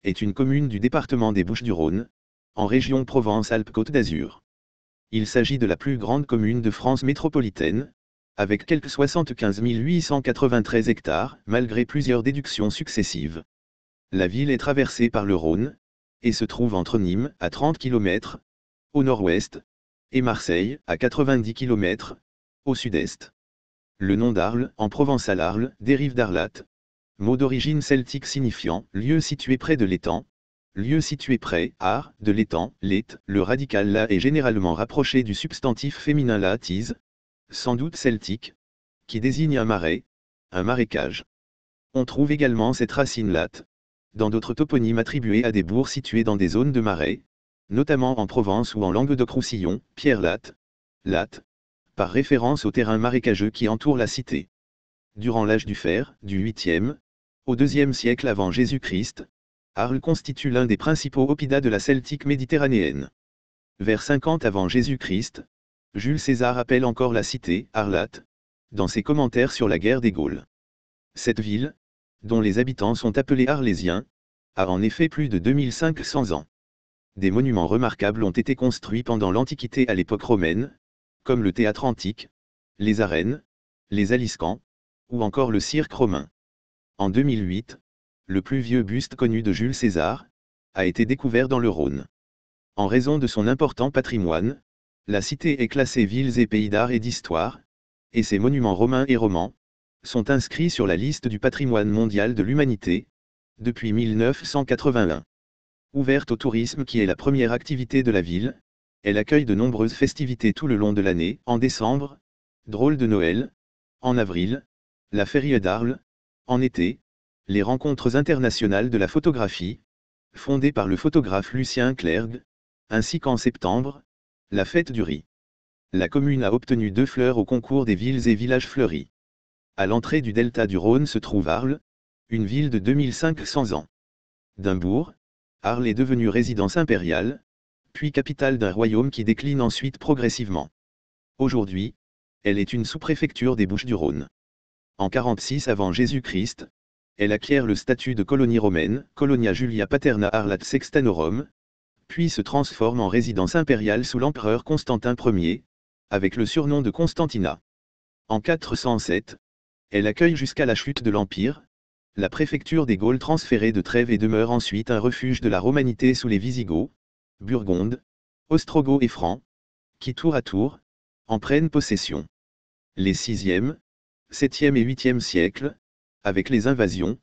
est une commune du département des Bouches-du-Rhône, en région Provence-Alpes-Côte d'Azur. Il s'agit de la plus grande commune de France métropolitaine, avec quelques 75 893 hectares, malgré plusieurs déductions successives. La ville est traversée par le Rhône, et se trouve entre Nîmes, à 30 km, au nord-ouest, et Marseille, à 90 km, au sud-est. Le nom d'Arles, en provençal Arles, dérive d'Arlat, mot d'origine celtique signifiant « lieu situé près de l'étang », lieu situé près, ar, de l'étang, lét, le radical la est généralement rapproché du substantif féminin laatise, sans doute celtique, qui désigne un marais, un marécage. On trouve également cette racine latte dans d'autres toponymes attribués à des bourgs situés dans des zones de marais, notamment en Provence ou en Languedoc-Roussillon, Pierre-Latte, Latte, par référence au terrain marécageux qui entoure la cité. Durant l'âge du fer, du 8e au 2e siècle avant Jésus-Christ, Arles constitue l'un des principaux oppidats de la Celtique méditerranéenne. Vers 50 avant Jésus-Christ, Jules César appelle encore la cité, Arlat, dans ses commentaires sur la guerre des Gaules. Cette ville, dont les habitants sont appelés Arlésiens, a en effet plus de 2500 ans. Des monuments remarquables ont été construits pendant l'Antiquité à l'époque romaine, comme le théâtre antique, les arènes, les aliscamps, ou encore le cirque romain. En 2008, le plus vieux buste connu de Jules César a été découvert dans le Rhône. En raison de son important patrimoine, la cité est classée villes et pays d'art et d'histoire, et ses monuments romains et romans sont inscrits sur la liste du patrimoine mondial de l'humanité, depuis 1981. Ouverte au tourisme qui est la première activité de la ville, elle accueille de nombreuses festivités tout le long de l'année, en décembre, drôle de Noël, en avril, la Ferie d'Arles, en été, les rencontres internationales de la photographie, fondées par le photographe Lucien Clergue, ainsi qu'en septembre, la fête du riz. La commune a obtenu 2 fleurs au concours des villes et villages fleuris. À l'entrée du delta du Rhône se trouve Arles, une ville de 2500 ans. D'un bourg, Arles est devenue résidence impériale, puis capitale d'un royaume qui décline ensuite progressivement. Aujourd'hui, elle est une sous-préfecture des Bouches-du-Rhône. En 46 avant Jésus-Christ, elle acquiert le statut de colonie romaine, Colonia Julia Paterna Arlat Sextanorum, puis se transforme en résidence impériale sous l'empereur Constantin Ier, avec le surnom de Constantina. En 407, elle accueille jusqu'à la chute de l'Empire, la préfecture des Gaules transférée de Trèves et demeure ensuite un refuge de la romanité sous les Visigoths, Burgondes, Ostrogoths et Francs, qui tour à tour, en prennent possession. Les 6e, 7e et 8e siècles, avec les invasions,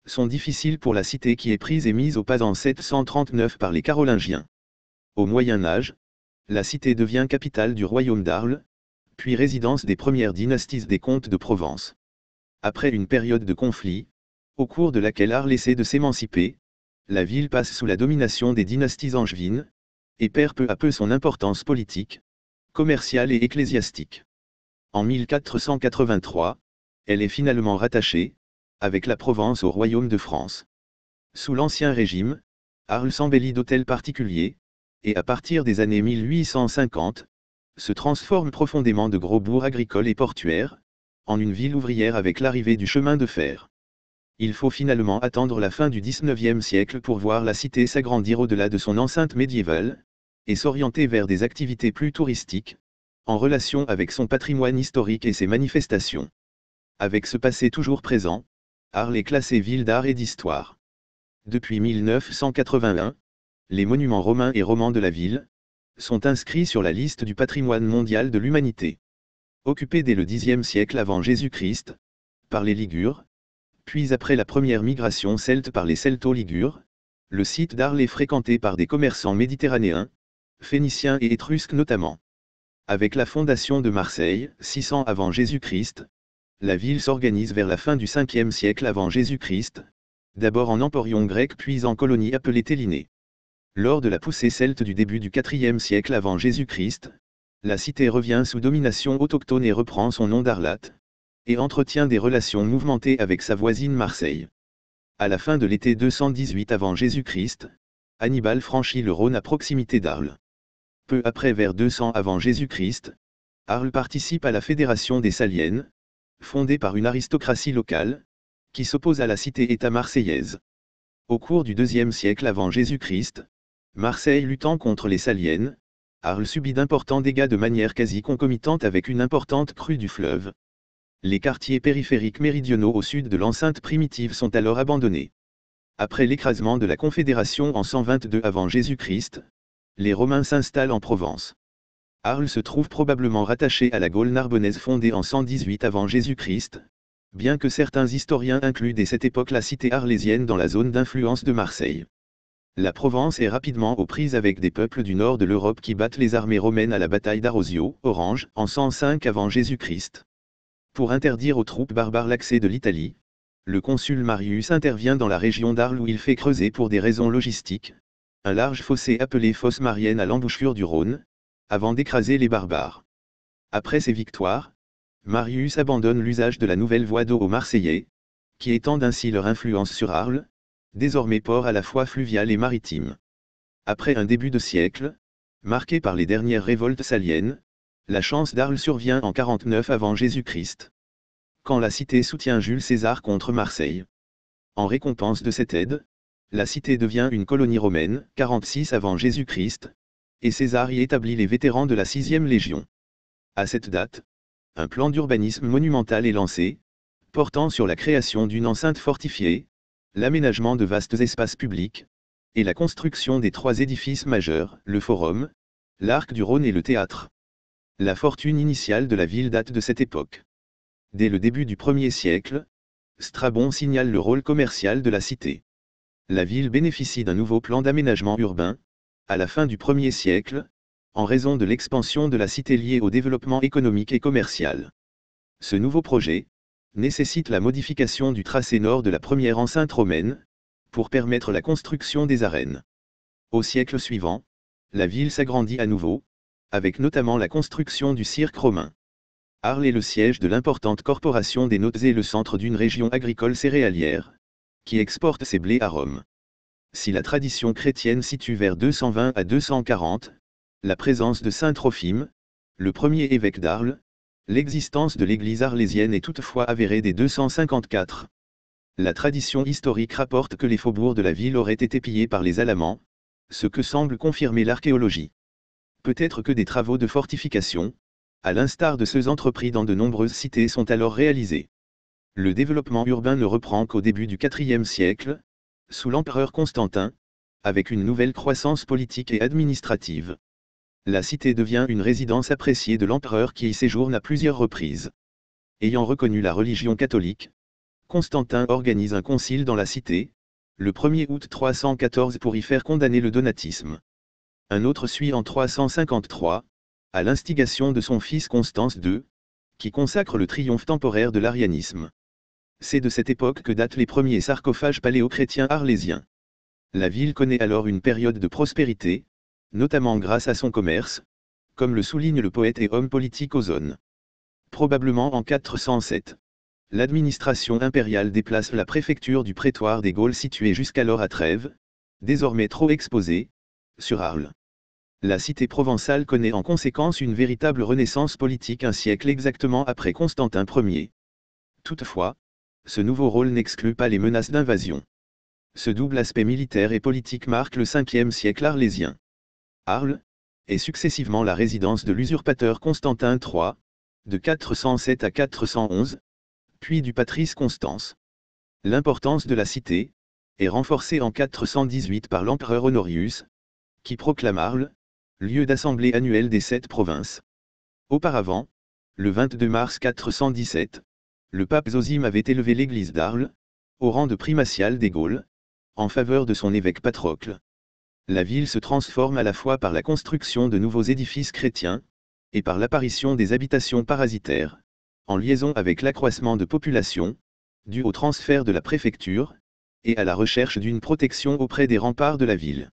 sont difficiles pour la cité qui est prise et mise au pas en 739 par les Carolingiens. Au Moyen Âge, la cité devient capitale du royaume d'Arles, puis résidence des premières dynasties des comtes de Provence. Après une période de conflit, au cours de laquelle Arles essaie de s'émanciper, la ville passe sous la domination des dynasties angevines, et perd peu à peu son importance politique, commerciale et ecclésiastique. En 1483, elle est finalement rattachée, avec la Provence au royaume de France. Sous l'Ancien Régime, Arles s'embellit d'hôtels particuliers, et à partir des années 1850, se transforme profondément de gros bourgs agricoles et portuaires, en une ville ouvrière avec l'arrivée du chemin de fer. Il faut finalement attendre la fin du XIXe siècle pour voir la cité s'agrandir au-delà de son enceinte médiévale, et s'orienter vers des activités plus touristiques, en relation avec son patrimoine historique et ses manifestations. Avec ce passé toujours présent, Arles est classée ville d'art et d'histoire. Depuis 1981, les monuments romains et romans de la ville sont inscrits sur la liste du patrimoine mondial de l'humanité. Occupé dès le Xe siècle avant Jésus-Christ, par les Ligures, puis après la première migration celte par les Celto-Ligures, le site d'Arles est fréquenté par des commerçants méditerranéens, phéniciens et étrusques notamment. Avec la fondation de Marseille, 600 avant Jésus-Christ, la ville s'organise vers la fin du 5e siècle avant Jésus-Christ, d'abord en emporion grec puis en colonie appelée Télinée. Lors de la poussée celte du début du 4e siècle avant Jésus-Christ, la cité revient sous domination autochtone et reprend son nom d'Arlat, et entretient des relations mouvementées avec sa voisine Marseille. À la fin de l'été 218 avant Jésus-Christ, Hannibal franchit le Rhône à proximité d'Arles. Peu après vers 200 avant Jésus-Christ, Arles participe à la Fédération des Saliennes, fondée par une aristocratie locale, qui s'oppose à la cité-État marseillaise. Au cours du IIe siècle avant Jésus-Christ, Marseille luttant contre les Saliennes, Arles subit d'importants dégâts de manière quasi concomitante avec une importante crue du fleuve. Les quartiers périphériques méridionaux au sud de l'enceinte primitive sont alors abandonnés. Après l'écrasement de la Confédération en 122 avant Jésus-Christ, les Romains s'installent en Provence. Arles se trouve probablement rattaché à la Gaule narbonnaise fondée en 118 avant Jésus-Christ, bien que certains historiens incluent dès cette époque la cité arlésienne dans la zone d'influence de Marseille. La Provence est rapidement aux prises avec des peuples du nord de l'Europe qui battent les armées romaines à la bataille d'Arosio, Orange, en 105 avant Jésus-Christ. Pour interdire aux troupes barbares l'accès de l'Italie, le consul Marius intervient dans la région d'Arles où il fait creuser pour des raisons logistiques un large fossé appelé fosse Marienne à l'embouchure du Rhône, avant d'écraser les barbares. Après ces victoires, Marius abandonne l'usage de la nouvelle voie d'eau aux Marseillais, qui étendent ainsi leur influence sur Arles, désormais port à la fois fluvial et maritime. Après un début de siècle, marqué par les dernières révoltes saliennes, la chance d'Arles survient en 49 avant Jésus-Christ, quand la cité soutient Jules César contre Marseille. En récompense de cette aide, la cité devient une colonie romaine, 46 avant Jésus-Christ, et César y établit les vétérans de la 6e Légion. À cette date, un plan d'urbanisme monumental est lancé, portant sur la création d'une enceinte fortifiée, l'aménagement de vastes espaces publics, et la construction des 3 édifices majeurs, le Forum, l'Arc du Rhône et le Théâtre. La fortune initiale de la ville date de cette époque. Dès le début du 1er siècle, Strabon signale le rôle commercial de la cité. La ville bénéficie d'un nouveau plan d'aménagement urbain, à la fin du 1er siècle, en raison de l'expansion de la cité liée au développement économique et commercial. Ce nouveau projet nécessite la modification du tracé nord de la première enceinte romaine, pour permettre la construction des arènes. Au siècle suivant, la ville s'agrandit à nouveau, avec notamment la construction du cirque romain. Arles est le siège de l'importante corporation des Nautes et le centre d'une région agricole céréalière, qui exporte ses blés à Rome. Si la tradition chrétienne situe vers 220 à 240, la présence de saint Trophime, le premier évêque d'Arles, l'existence de l'église arlésienne est toutefois avérée dès 254. La tradition historique rapporte que les faubourgs de la ville auraient été pillés par les Alamans, ce que semble confirmer l'archéologie. Peut-être que des travaux de fortification, à l'instar de ceux entrepris dans de nombreuses cités, sont alors réalisés. Le développement urbain ne reprend qu'au début du IVe siècle, sous l'empereur Constantin, avec une nouvelle croissance politique et administrative. La cité devient une résidence appréciée de l'empereur qui y séjourne à plusieurs reprises. Ayant reconnu la religion catholique, Constantin organise un concile dans la cité, le 1er août 314 pour y faire condamner le donatisme. Un autre suit en 353, à l'instigation de son fils Constance II, qui consacre le triomphe temporaire de l'arianisme. C'est de cette époque que datent les premiers sarcophages paléochrétiens arlésiens. La ville connaît alors une période de prospérité, notamment grâce à son commerce, comme le souligne le poète et homme politique Ozone. Probablement en 407, l'administration impériale déplace la préfecture du prétoire des Gaules située jusqu'alors à Trèves, désormais trop exposée, sur Arles. La cité provençale connaît en conséquence une véritable renaissance politique un siècle exactement après Constantin Ier. Toutefois, ce nouveau rôle n'exclut pas les menaces d'invasion. Ce double aspect militaire et politique marque le 5e siècle arlésien. Arles est successivement la résidence de l'usurpateur Constantin III, de 407 à 411, puis du patrice Constance. L'importance de la cité est renforcée en 418 par l'empereur Honorius, qui proclame Arles lieu d'assemblée annuelle des 7 provinces. Auparavant, le 22 mars 417, le pape Zosime avait élevé l'église d'Arles, au rang de primatiale des Gaules, en faveur de son évêque Patrocle. La ville se transforme à la fois par la construction de nouveaux édifices chrétiens, et par l'apparition des habitations parasitaires, en liaison avec l'accroissement de population, dû au transfert de la préfecture, et à la recherche d'une protection auprès des remparts de la ville.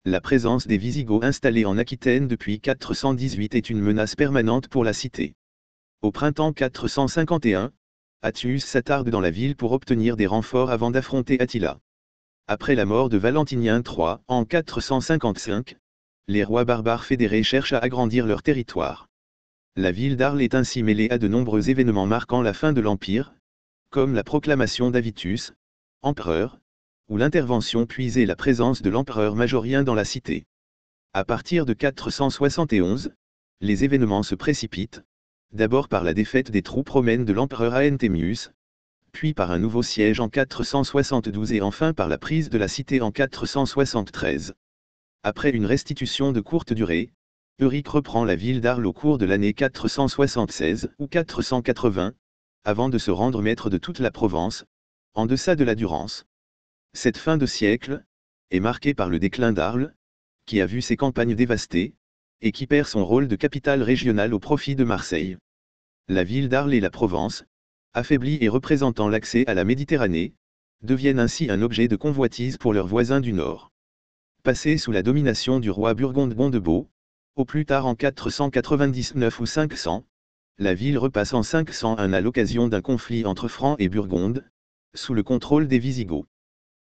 La présence des Wisigoths installés en Aquitaine depuis 418 est une menace permanente pour la cité. Au printemps 451, Attius s'attarde dans la ville pour obtenir des renforts avant d'affronter Attila. Après la mort de Valentinien III en 455, les rois barbares fédérés cherchent à agrandir leur territoire. La ville d'Arles est ainsi mêlée à de nombreux événements marquant la fin de l'Empire, comme la proclamation d'Avitus, empereur, où l'intervention puisait la présence de l'empereur majorien dans la cité. À partir de 471, les événements se précipitent, d'abord par la défaite des troupes romaines de l'empereur Anthemius, puis par un nouveau siège en 472 et enfin par la prise de la cité en 473. Après une restitution de courte durée, Euric reprend la ville d'Arles au cours de l'année 476 ou 480, avant de se rendre maître de toute la Provence, en deçà de la Durance. Cette fin de siècle est marquée par le déclin d'Arles, qui a vu ses campagnes dévastées, et qui perd son rôle de capitale régionale au profit de Marseille. La ville d'Arles et la Provence, affaiblie et représentant l'accès à la Méditerranée, deviennent ainsi un objet de convoitise pour leurs voisins du nord. Passée sous la domination du roi burgonde Gondebaud, au plus tard en 499 ou 500, la ville repasse en 501 à l'occasion d'un conflit entre Francs et Burgondes, sous le contrôle des Visigoths.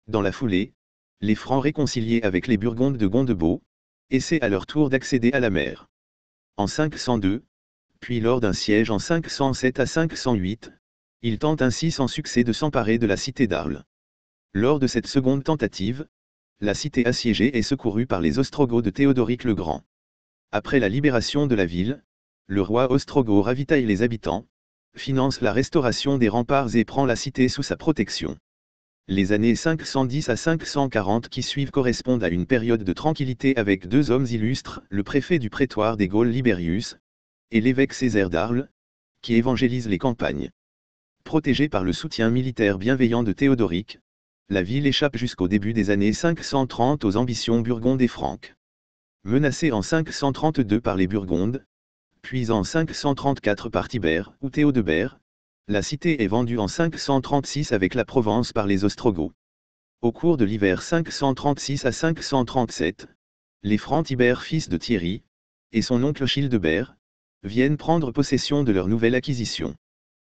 Dans la foulée, les Francs réconciliés avec les Burgondes de Gondebaud, essaient à leur tour d'accéder à la mer. En 502, puis lors d'un siège en 507 à 508, ils tentent ainsi sans succès de s'emparer de la cité d'Arles. Lors de cette seconde tentative, la cité assiégée est secourue par les Ostrogoths de Théodoric le Grand. Après la libération de la ville, le roi ostrogoth ravitaille les habitants, finance la restauration des remparts et prend la cité sous sa protection. Les années 510 à 540 qui suivent correspondent à une période de tranquillité avec deux hommes illustres, le préfet du prétoire des Gaules Liberius, et l'évêque Césaire d'Arles, qui évangélisent les campagnes. Protégée par le soutien militaire bienveillant de Théodoric, la ville échappe jusqu'au début des années 530 aux ambitions burgondes et franques. Menacée en 532 par les Burgondes, puis en 534 par Tibère ou Théodebert, la cité est vendue en 536 avec la Provence par les Ostrogoths. Au cours de l'hiver 536 à 537, les Francs Tibère fils de Thierry, et son oncle Childebert, viennent prendre possession de leur nouvelle acquisition.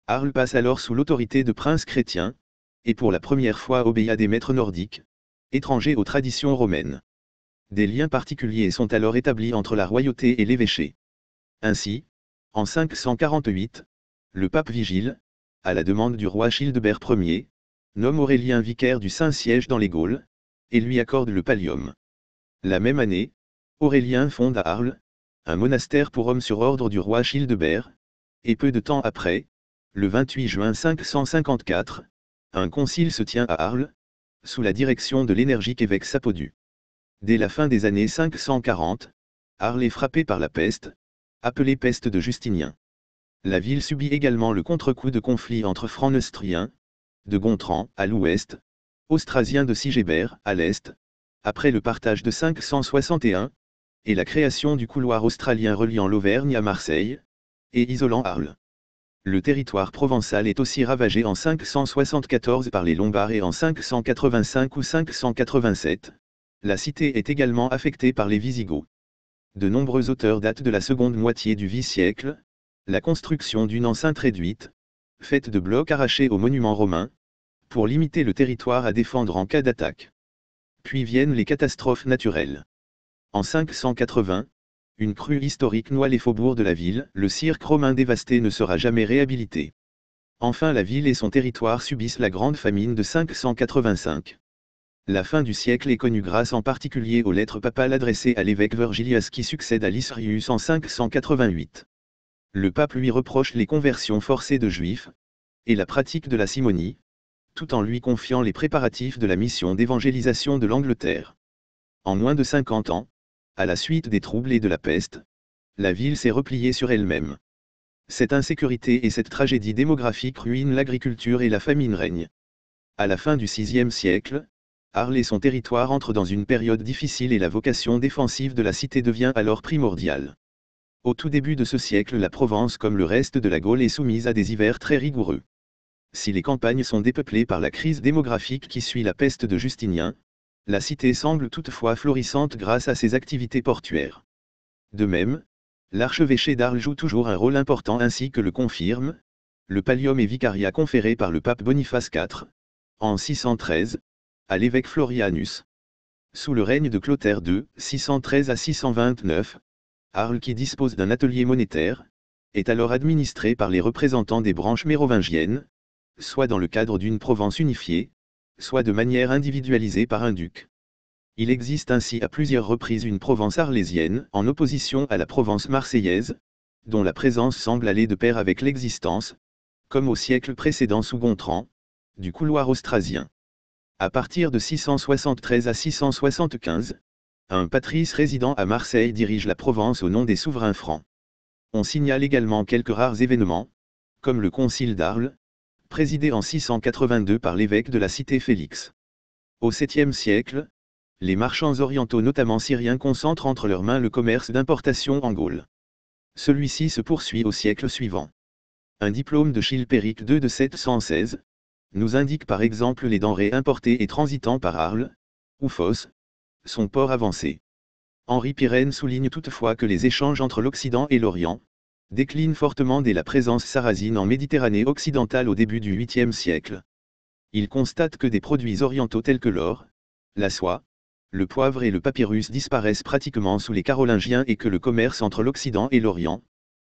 Arles passe alors sous l'autorité de princes chrétiens, et pour la première fois obéit à des maîtres nordiques, étrangers aux traditions romaines. Des liens particuliers sont alors établis entre la royauté et l'évêché. Ainsi, en 548, le pape Vigile, à la demande du roi Childebert Ier, nomme Aurélien vicaire du Saint-Siège dans les Gaules, et lui accorde le pallium. La même année, Aurélien fonde à Arles un monastère pour hommes sur ordre du roi Childebert, et peu de temps après, le 28 juin 554, un concile se tient à Arles, sous la direction de l'énergique évêque Sapodu. Dès la fin des années 540, Arles est frappée par la peste, appelée peste de Justinien. La ville subit également le contre-coup de conflits entre francs neustriens, de Gontran, à l'ouest, austrasiens de Sigébert, à l'est, après le partage de 561, et la création du couloir australien reliant l'Auvergne à Marseille, et isolant Arles. Le territoire provençal est aussi ravagé en 574 par les Lombards et en 585 ou 587. La cité est également affectée par les Visigoths. De nombreux auteurs datent de la seconde moitié du Vice-siècle, la construction d'une enceinte réduite, faite de blocs arrachés aux monuments romains, pour limiter le territoire à défendre en cas d'attaque. Puis viennent les catastrophes naturelles. En 580, une crue historique noie les faubourgs de la ville, le cirque romain dévasté ne sera jamais réhabilité. Enfin la ville et son territoire subissent la grande famine de 585. La fin du siècle est connue grâce en particulier aux lettres papales adressées à l'évêque Virgilius qui succède à Lysrius en 588. Le pape lui reproche les conversions forcées de juifs, et la pratique de la simonie, tout en lui confiant les préparatifs de la mission d'évangélisation de l'Angleterre. En moins de 50 ans, à la suite des troubles et de la peste, la ville s'est repliée sur elle-même. Cette insécurité et cette tragédie démographique ruinent l'agriculture et la famine règne. À la fin du VIe siècle, Arles et son territoire entrent dans une période difficile et la vocation défensive de la cité devient alors primordiale. Au tout début de ce siècle, la Provence comme le reste de la Gaule est soumise à des hivers très rigoureux. Si les campagnes sont dépeuplées par la crise démographique qui suit la peste de Justinien, la cité semble toutefois florissante grâce à ses activités portuaires. De même, l'archevêché d'Arles joue toujours un rôle important ainsi que le confirme le pallium et vicariat conféré par le pape Boniface IV, en 613, à l'évêque Florianus. Sous le règne de Clotaire II, 613 à 629, Arles qui dispose d'un atelier monétaire, est alors administré par les représentants des branches mérovingiennes, soit dans le cadre d'une Provence unifiée, soit de manière individualisée par un duc. Il existe ainsi à plusieurs reprises une Provence arlésienne, en opposition à la Provence marseillaise, dont la présence semble aller de pair avec l'existence, comme au siècle précédent sous Gontran, du couloir austrasien. À partir de 673 à 675, un patrice résidant à Marseille dirige la Provence au nom des souverains francs. On signale également quelques rares événements, comme le concile d'Arles, présidé en 682 par l'évêque de la cité Félix. Au 7e siècle, les marchands orientaux notamment syriens concentrent entre leurs mains le commerce d'importation en Gaule. Celui-ci se poursuit au siècle suivant. Un diplôme de Chilpéric II de 716 nous indique par exemple les denrées importées et transitant par Arles, ou Fos, son port avancé. Henri Pirenne souligne toutefois que les échanges entre l'Occident et l'Orient déclinent fortement dès la présence sarrasine en Méditerranée occidentale au début du 8e siècle. Il constate que des produits orientaux tels que l'or, la soie, le poivre et le papyrus disparaissent pratiquement sous les Carolingiens et que le commerce entre l'Occident et l'Orient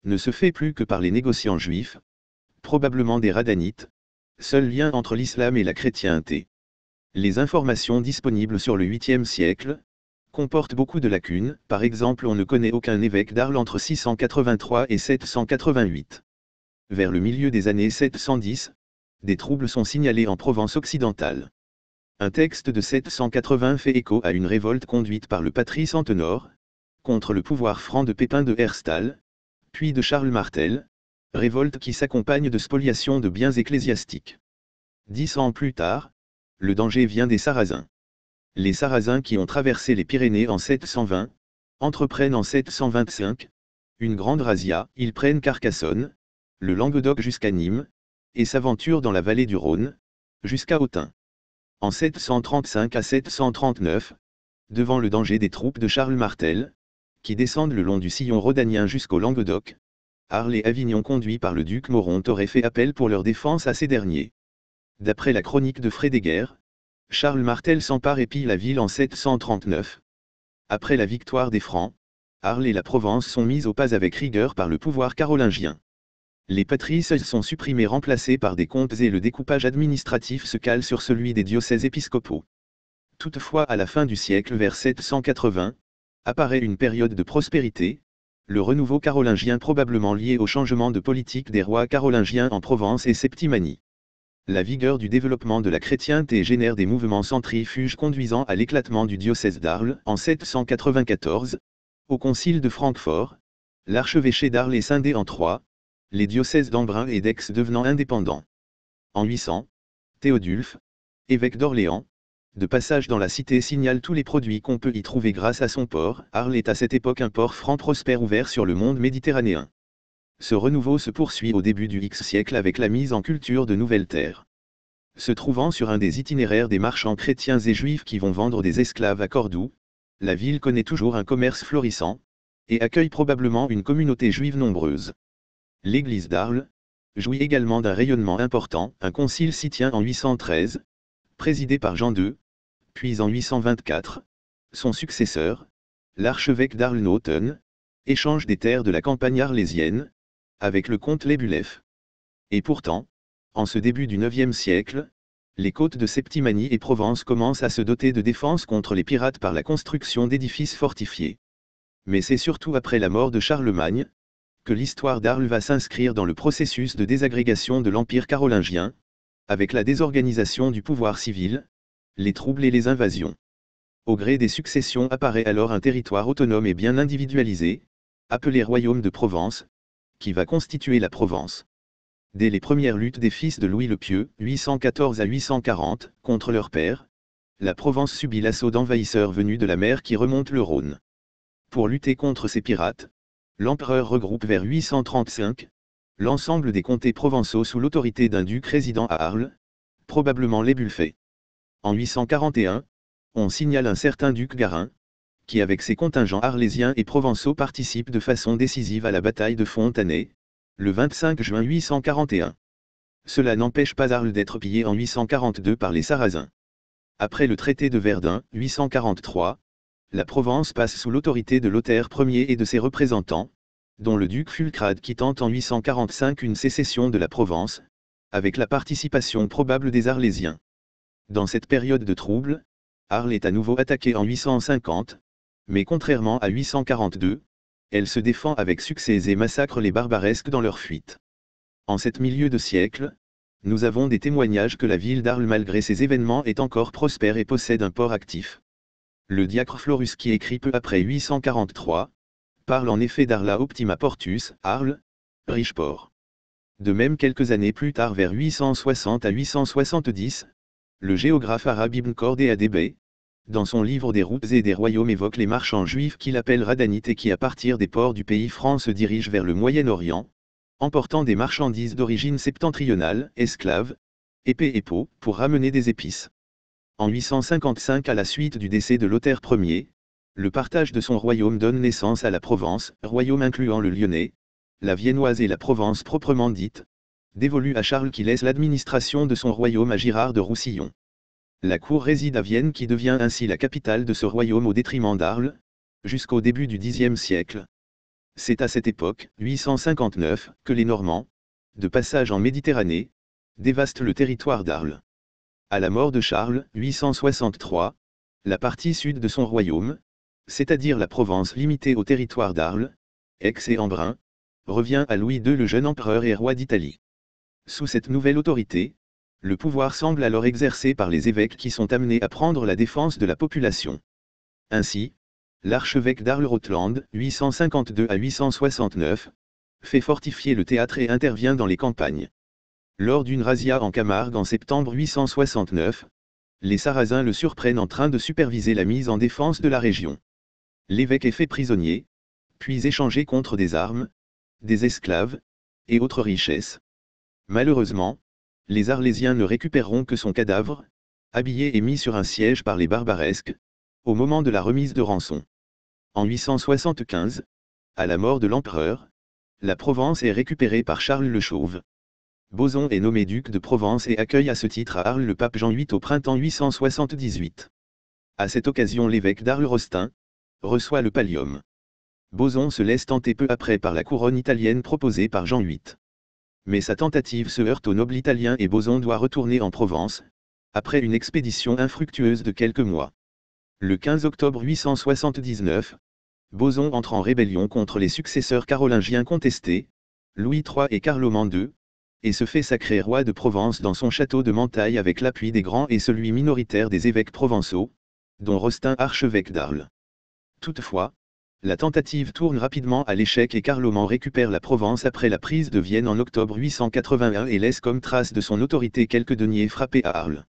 ne se fait plus que par les négociants juifs, probablement des Radhanites, seul lien entre l'islam et la chrétienté. Les informations disponibles sur le 8e siècle comportent beaucoup de lacunes, par exemple on ne connaît aucun évêque d'Arles entre 683 et 788. Vers le milieu des années 710, des troubles sont signalés en Provence occidentale. Un texte de 780 fait écho à une révolte conduite par le patrice Antenor, contre le pouvoir franc de Pépin de Herstal, puis de Charles Martel, révolte qui s'accompagne de spoliation de biens ecclésiastiques. 10 ans plus tard, le danger vient des Sarrasins. Les Sarrasins qui ont traversé les Pyrénées en 720, entreprennent en 725 une grande razzia, ils prennent Carcassonne, le Languedoc jusqu'à Nîmes, et s'aventurent dans la vallée du Rhône, jusqu'à Autun. En 735 à 739, devant le danger des troupes de Charles Martel, qui descendent le long du sillon rhodanien jusqu'au Languedoc, Arles et Avignon conduits par le duc Moronte auraient fait appel pour leur défense à ces derniers. D'après la chronique de Frédéguerre, Charles Martel s'empare et pille la ville en 739. Après la victoire des Francs, Arles et la Provence sont mises au pas avec rigueur par le pouvoir carolingien. Les patrices sont supprimés remplacés par des comtes et le découpage administratif se cale sur celui des diocèses épiscopaux. Toutefois à la fin du siècle vers 780, apparaît une période de prospérité, le renouveau carolingien probablement lié au changement de politique des rois carolingiens en Provence et Septimanie. La vigueur du développement de la chrétienté génère des mouvements centrifuges conduisant à l'éclatement du diocèse d'Arles en 794, au concile de Francfort, l'archevêché d'Arles est scindé en 3, les diocèses d'Embrun et d'Aix devenant indépendants. En 800, Théodulphe, évêque d'Orléans, de passage dans la cité signale tous les produits qu'on peut y trouver grâce à son port. Arles est à cette époque un port franc prospère ouvert sur le monde méditerranéen. Ce renouveau se poursuit au début du X siècle avec la mise en culture de nouvelles terres. Se trouvant sur un des itinéraires des marchands chrétiens et juifs qui vont vendre des esclaves à Cordoue, la ville connaît toujours un commerce florissant, et accueille probablement une communauté juive nombreuse. L'église d'Arles jouit également d'un rayonnement important. Un concile s'y tient en 813, présidé par Jean II, puis en 824, son successeur, l'archevêque d'Arles-Nauthen, échange des terres de la campagne arlésienne, avec le comte Lébuleff. Et pourtant, en ce début du IXe siècle, les côtes de Septimanie et Provence commencent à se doter de défenses contre les pirates par la construction d'édifices fortifiés. Mais c'est surtout après la mort de Charlemagne, que l'histoire d'Arles va s'inscrire dans le processus de désagrégation de l'Empire carolingien, avec la désorganisation du pouvoir civil, les troubles et les invasions. Au gré des successions apparaît alors un territoire autonome et bien individualisé, appelé Royaume de Provence, qui va constituer la Provence. Dès les premières luttes des fils de Louis le Pieux, 814 à 840, contre leur père, la Provence subit l'assaut d'envahisseurs venus de la mer qui remontent le Rhône. Pour lutter contre ces pirates, l'empereur regroupe vers 835 l'ensemble des comtés provençaux sous l'autorité d'un duc résident à Arles, probablement Lébulfait. En 841, on signale un certain duc Garin, qui avec ses contingents arlésiens et provençaux participe de façon décisive à la bataille de Fontanet, le 25 juin 841. Cela n'empêche pas Arles d'être pillé en 842 par les Sarrasins. Après le traité de Verdun, 843, la Provence passe sous l'autorité de Lothaire Ier et de ses représentants, dont le duc Fulcrade qui tente en 845 une sécession de la Provence, avec la participation probable des Arlésiens. Dans cette période de troubles, Arles est à nouveau attaquée en 850, mais contrairement à 842, elle se défend avec succès et massacre les barbaresques dans leur fuite. En cet milieu de siècle, nous avons des témoignages que la ville d'Arles malgré ces événements est encore prospère et possède un port actif. Le diacre Florus qui écrit peu après 843, parle en effet d'Arla Optima Portus, Arles, riche port. De même quelques années plus tard vers 860 à 870, le géographe arabe Ibn Khordadbeh, dans son livre des routes et des royaumes évoque les marchands juifs qu'il appelle radanites et qui à partir des ports du pays franc se dirigent vers le Moyen-Orient, emportant des marchandises d'origine septentrionale, esclaves, épées et peaux, pour ramener des épices. En 855 à la suite du décès de Lothaire Ier, le partage de son royaume donne naissance à la Provence, royaume incluant le Lyonnais, la Viennoise et la Provence proprement dite, dévolue à Charles qui laisse l'administration de son royaume à Girard de Roussillon. La cour réside à Vienne qui devient ainsi la capitale de ce royaume au détriment d'Arles, jusqu'au début du Xe siècle. C'est à cette époque, 859, que les Normands, de passage en Méditerranée, dévastent le territoire d'Arles. À la mort de Charles, 863, la partie sud de son royaume, c'est-à-dire la Provence limitée au territoire d'Arles, Aix et Embrun, revient à Louis II le jeune empereur et roi d'Italie. Sous cette nouvelle autorité, le pouvoir semble alors exercé par les évêques qui sont amenés à prendre la défense de la population. Ainsi, l'archevêque d'Arles-Rotland, 852 à 869, fait fortifier le théâtre et intervient dans les campagnes. Lors d'une razzia en Camargue en septembre 869, les Sarrasins le surprennent en train de superviser la mise en défense de la région. L'évêque est fait prisonnier, puis échangé contre des armes, des esclaves, et autres richesses. Malheureusement, les Arlésiens ne récupéreront que son cadavre, habillé et mis sur un siège par les barbaresques, au moment de la remise de rançon. En 875, à la mort de l'empereur, la Provence est récupérée par Charles le Chauve. Boson est nommé duc de Provence et accueille à ce titre à Arles le pape Jean VIII au printemps 878. À cette occasion l'évêque d'Arles-Rostin reçoit le pallium. Boson se laisse tenter peu après par la couronne italienne proposée par Jean VIII. Mais sa tentative se heurte au noble italien et Boson doit retourner en Provence, après une expédition infructueuse de quelques mois. Le 15 octobre 879, Boson entre en rébellion contre les successeurs carolingiens contestés, Louis III et Carloman II, et se fait sacrer roi de Provence dans son château de Mantaille avec l'appui des grands et celui minoritaire des évêques provençaux, dont Rostin archevêque d'Arles. Toutefois, la tentative tourne rapidement à l'échec et Carloman récupère la Provence après la prise de Vienne en octobre 881 et laisse comme trace de son autorité quelques deniers frappés à Arles.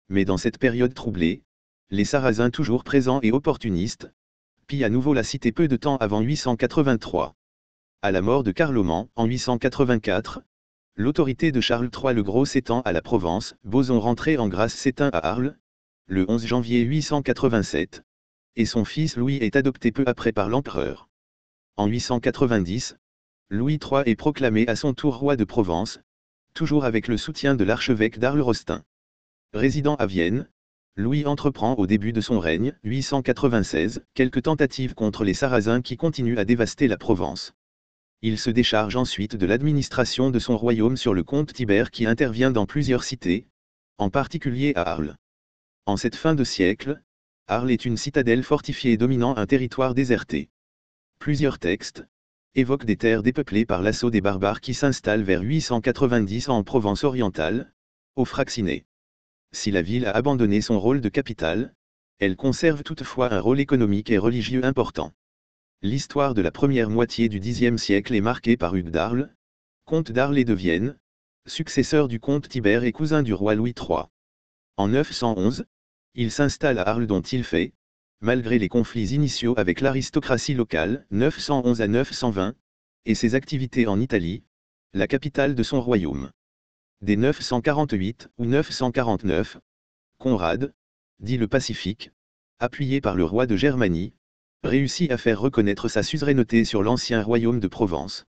Mais dans cette période troublée, les Sarrasins toujours présents et opportunistes, pillent à nouveau la cité peu de temps avant 883. À la mort de Carloman, en 884, l'autorité de Charles III le Gros s'étend à la Provence, Boson rentré en grâce s'éteint à Arles, le 11 janvier 887, et son fils Louis est adopté peu après par l'empereur. En 890, Louis III est proclamé à son tour roi de Provence, toujours avec le soutien de l'archevêque d'Arles-Rostin. Résidant à Vienne, Louis entreprend au début de son règne, 896, quelques tentatives contre les Sarrasins qui continuent à dévaster la Provence. Il se décharge ensuite de l'administration de son royaume sur le comte Tibère qui intervient dans plusieurs cités, en particulier à Arles. En cette fin de siècle, Arles est une citadelle fortifiée dominant un territoire déserté. Plusieurs textes évoquent des terres dépeuplées par l'assaut des barbares qui s'installent vers 890 en Provence orientale, au Fraxiné. Si la ville a abandonné son rôle de capitale, elle conserve toutefois un rôle économique et religieux important. L'histoire de la première moitié du Xe siècle est marquée par Hugues d'Arles, comte d'Arles et de Vienne, successeur du comte Tibère et cousin du roi Louis III. En 911, il s'installe à Arles dont il fait, malgré les conflits initiaux avec l'aristocratie locale, 911 à 920, et ses activités en Italie, la capitale de son royaume. Dès 948 ou 949, Conrad, dit le Pacifique, appuyé par le roi de Germanie, réussit à faire reconnaître sa suzeraineté sur l'ancien royaume de Provence.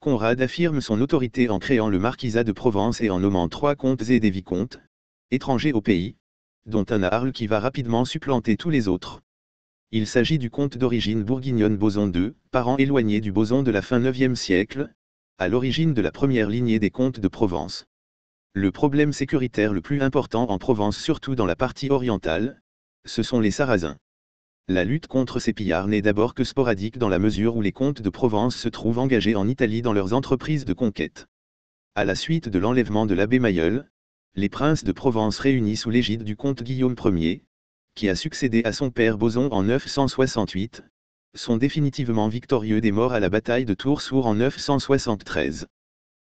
Conrad affirme son autorité en créant le marquisat de Provence et en nommant 3 comtes et des vicomtes, étrangers au pays, dont un à Arles qui va rapidement supplanter tous les autres. Il s'agit du comte d'origine bourguignonne Boson II, parent éloigné du Boson de la fin IXe siècle, à l'origine de la première lignée des comtes de Provence. Le problème sécuritaire le plus important en Provence, surtout dans la partie orientale, ce sont les Sarrasins. La lutte contre ces pillards n'est d'abord que sporadique dans la mesure où les comtes de Provence se trouvent engagés en Italie dans leurs entreprises de conquête. À la suite de l'enlèvement de l'abbé Mayol, les princes de Provence réunis sous l'égide du comte Guillaume Ier, qui a succédé à son père Boson en 968, sont définitivement victorieux des morts à la bataille de Tours-Sour en 973.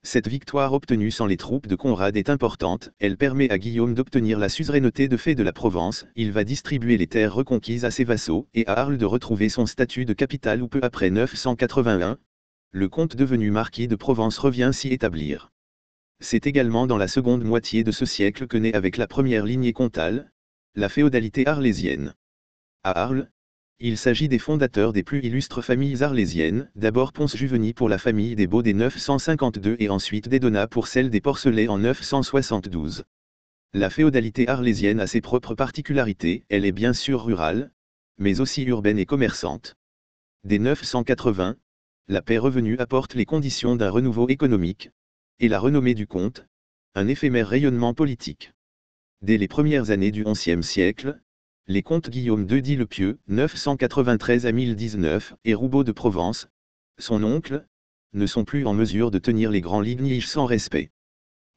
Cette victoire obtenue sans les troupes de Conrad est importante, elle permet à Guillaume d'obtenir la suzeraineté de fait de la Provence, il va distribuer les terres reconquises à ses vassaux, et à Arles de retrouver son statut de capitale où peu après 981, le comte devenu marquis de Provence revient s'y établir. C'est également dans la seconde moitié de ce siècle que naît avec la première lignée comtale, la féodalité arlésienne. À Arles, il s'agit des fondateurs des plus illustres familles arlésiennes, d'abord Ponce-Juveny pour la famille des Baux dès 952 et ensuite des Donat pour celle des Porcelet en 972. La féodalité arlésienne a ses propres particularités, elle est bien sûr rurale, mais aussi urbaine et commerçante. Dès 980, la paix revenue apporte les conditions d'un renouveau économique, et la renommée du comte, un éphémère rayonnement politique. Dès les premières années du XIe siècle, les comtes Guillaume II le Pieux, 993 à 1019, et Roubaud de Provence, son oncle, ne sont plus en mesure de tenir les grands lignages sans respect.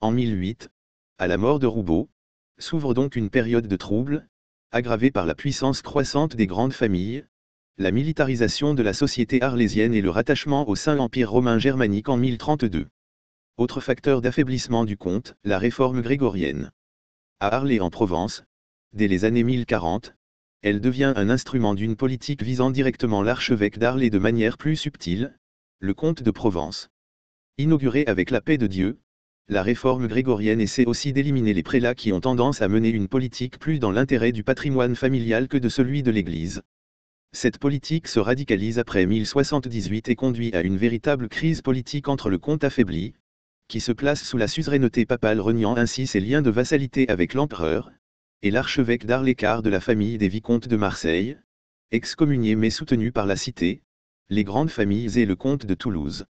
En 1008, à la mort de Roubaud, s'ouvre donc une période de troubles, aggravée par la puissance croissante des grandes familles, la militarisation de la société arlésienne et le rattachement au Saint-Empire romain germanique en 1032. Autre facteur d'affaiblissement du comte, la réforme grégorienne. À Arles et en Provence, dès les années 1040, elle devient un instrument d'une politique visant directement l'archevêque d'Arles et de manière plus subtile, le comte de Provence. Inaugurée avec la paix de Dieu, la réforme grégorienne essaie aussi d'éliminer les prélats qui ont tendance à mener une politique plus dans l'intérêt du patrimoine familial que de celui de l'Église. Cette politique se radicalise après 1078 et conduit à une véritable crise politique entre le comte affaibli, qui se place sous la suzeraineté papale reniant ainsi ses liens de vassalité avec l'empereur, et l'archevêque d'Arles Écart de la famille des vicomtes de Marseille, excommunié mais soutenu par la cité, les grandes familles et le comte de Toulouse.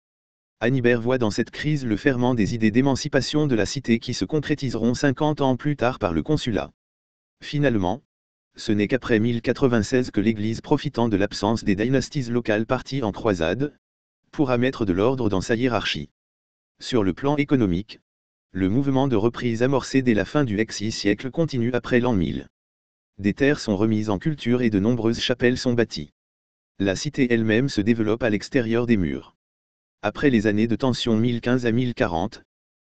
Annibert voit dans cette crise le ferment des idées d'émancipation de la cité qui se concrétiseront 50 ans plus tard par le consulat. Finalement, ce n'est qu'après 1096 que l'Église, profitant de l'absence des dynasties locales parties en croisade, pourra mettre de l'ordre dans sa hiérarchie. Sur le plan économique, le mouvement de reprise amorcé dès la fin du VIe siècle continue après l'an 1000. Des terres sont remises en culture et de nombreuses chapelles sont bâties. La cité elle-même se développe à l'extérieur des murs. Après les années de tension 1015 à 1040,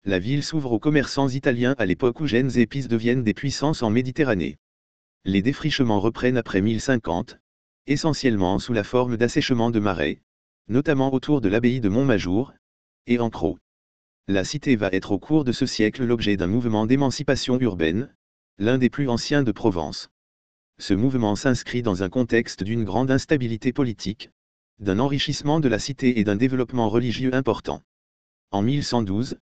la ville s'ouvre aux commerçants italiens à l'époque où Gênes et Pise deviennent des puissances en Méditerranée. Les défrichements reprennent après 1050, essentiellement sous la forme d'assèchement de marais, notamment autour de l'abbaye de Montmajour, et en Crau. La cité va être au cours de ce siècle l'objet d'un mouvement d'émancipation urbaine, l'un des plus anciens de Provence. Ce mouvement s'inscrit dans un contexte d'une grande instabilité politique, d'un enrichissement de la cité et d'un développement religieux important. En 1112,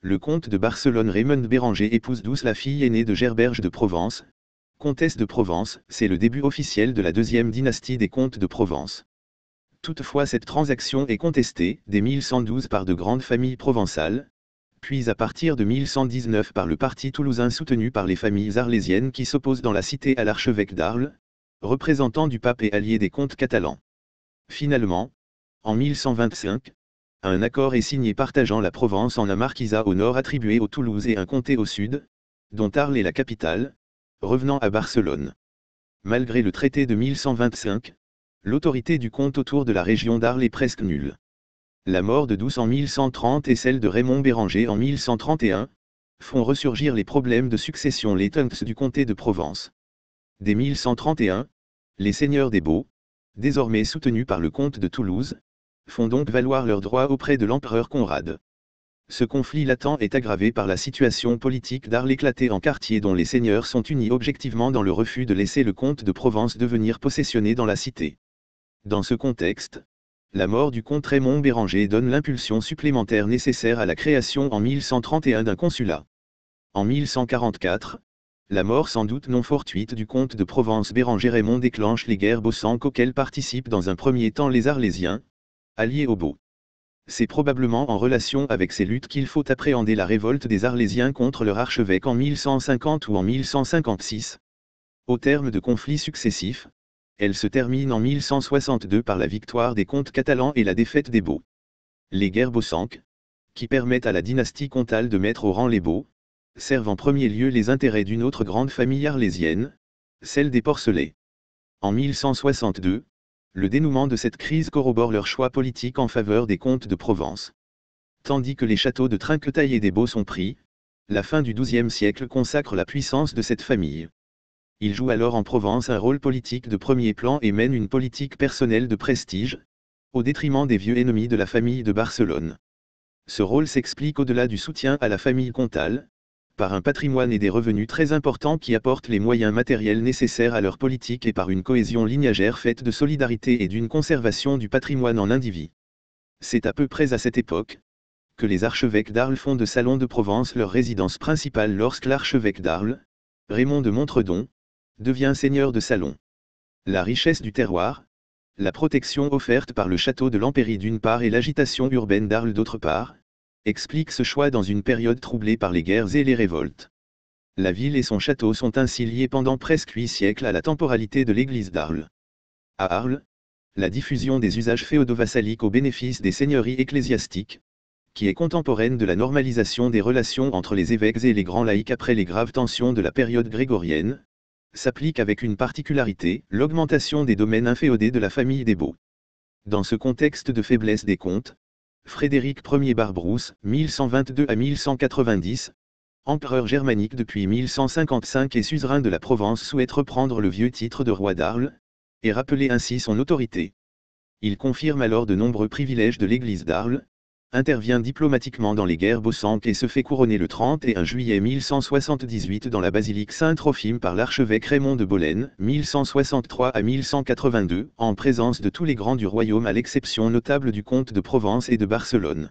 le comte de Barcelone Raymond Béranger épouse Douce, la fille aînée de Gerberge de Provence. Comtesse de Provence, c'est le début officiel de la deuxième dynastie des comtes de Provence. Toutefois, cette transaction est contestée, dès 1112 par de grandes familles provençales, puis à partir de 1119 par le parti toulousain soutenu par les familles arlésiennes qui s'opposent dans la cité à l'archevêque d'Arles, représentant du pape et allié des comtes catalans. Finalement, en 1125, un accord est signé partageant la Provence en un marquisat au nord attribué aux Toulouse et un comté au sud, dont Arles est la capitale, revenant à Barcelone. Malgré le traité de 1125, l'autorité du comte autour de la région d'Arles est presque nulle. La mort de Douce en 1130 et celle de Raymond Béranger en 1131 font ressurgir les problèmes de succession latents du comté de Provence. Dès 1131, les seigneurs des Baux, désormais soutenus par le comte de Toulouse, font donc valoir leurs droits auprès de l'empereur Conrad. Ce conflit latent est aggravé par la situation politique d'Arles éclatée en quartiers dont les seigneurs sont unis objectivement dans le refus de laisser le comte de Provence devenir possessionné dans la cité. Dans ce contexte, la mort du comte Raymond Béranger donne l'impulsion supplémentaire nécessaire à la création en 1131 d'un consulat. En 1144, la mort sans doute non fortuite du comte de Provence Béranger Raymond déclenche les guerres bossanques auxquelles participent dans un premier temps les Arlésiens, alliés aux Baux. C'est probablement en relation avec ces luttes qu'il faut appréhender la révolte des Arlésiens contre leur archevêque en 1150 ou en 1156. Au terme de conflits successifs, elle se termine en 1162 par la victoire des comtes catalans et la défaite des Baux. Les guerres bossanques, qui permettent à la dynastie comtale de mettre au rang les Baux, servent en premier lieu les intérêts d'une autre grande famille arlésienne, celle des Porcelets. En 1162, le dénouement de cette crise corrobore leur choix politique en faveur des comtes de Provence. Tandis que les châteaux de Trinquetail et des Baux sont pris, la fin du XIIe siècle consacre la puissance de cette famille. Il joue alors en Provence un rôle politique de premier plan et mène une politique personnelle de prestige, au détriment des vieux ennemis de la famille de Barcelone. Ce rôle s'explique au-delà du soutien à la famille comtale, par un patrimoine et des revenus très importants qui apportent les moyens matériels nécessaires à leur politique et par une cohésion lignagère faite de solidarité et d'une conservation du patrimoine en indivis. C'est à peu près à cette époque que les archevêques d'Arles font de Salon de Provence leur résidence principale lorsque l'archevêque d'Arles, Raymond de Montredon, devient seigneur de Salon. La richesse du terroir, la protection offerte par le château de l'Empéry d'une part et l'agitation urbaine d'Arles d'autre part, explique ce choix dans une période troublée par les guerres et les révoltes. La ville et son château sont ainsi liés pendant presque 8 siècles à la temporalité de l'église d'Arles. À Arles, la diffusion des usages féodo-vassaliques au bénéfice des seigneuries ecclésiastiques, qui est contemporaine de la normalisation des relations entre les évêques et les grands laïcs après les graves tensions de la période grégorienne, s'applique avec une particularité, l'augmentation des domaines inféodés de la famille des Baux. Dans ce contexte de faiblesse des comtes, Frédéric Ier Barbrousse, 1122 à 1190, empereur germanique depuis 1155 et suzerain de la Provence, souhaite reprendre le vieux titre de roi d'Arles, et rappeler ainsi son autorité. Il confirme alors de nombreux privilèges de l'église d'Arles, intervient diplomatiquement dans les guerres bossanques et se fait couronner le 31 juillet 1178 dans la basilique Saint-Trophime par l'archevêque Raymond de Bolène, 1163 à 1182, en présence de tous les grands du royaume à l'exception notable du comte de Provence et de Barcelone.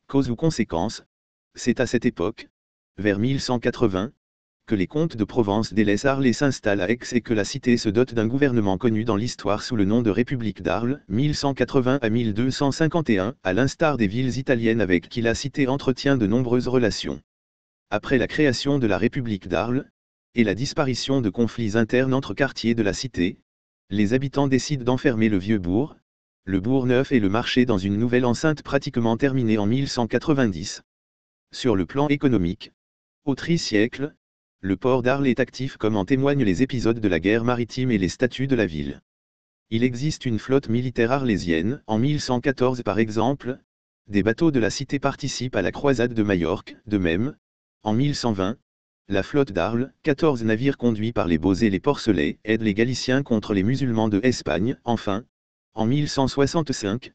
Cause ou conséquence, c'est à cette époque, vers 1180, que les comtes de Provence délaissent Arles et s'installent à Aix et que la cité se dote d'un gouvernement connu dans l'histoire sous le nom de République d'Arles, 1180 à 1251, à l'instar des villes italiennes avec qui la cité entretient de nombreuses relations. Après la création de la République d'Arles, et la disparition de conflits internes entre quartiers de la cité, les habitants décident d'enfermer le vieux bourg, le bourg neuf et le marché dans une nouvelle enceinte pratiquement terminée en 1190. Sur le plan économique, au tri-siècle, le port d'Arles est actif comme en témoignent les épisodes de la guerre maritime et les statuts de la ville. Il existe une flotte militaire arlésienne, en 1114 par exemple, des bateaux de la cité participent à la croisade de Majorque, de même, en 1120, la flotte d'Arles, 14 navires conduits par les Baux et les Porcelets, aident les Galiciens contre les musulmans de Espagne, enfin, en 1165,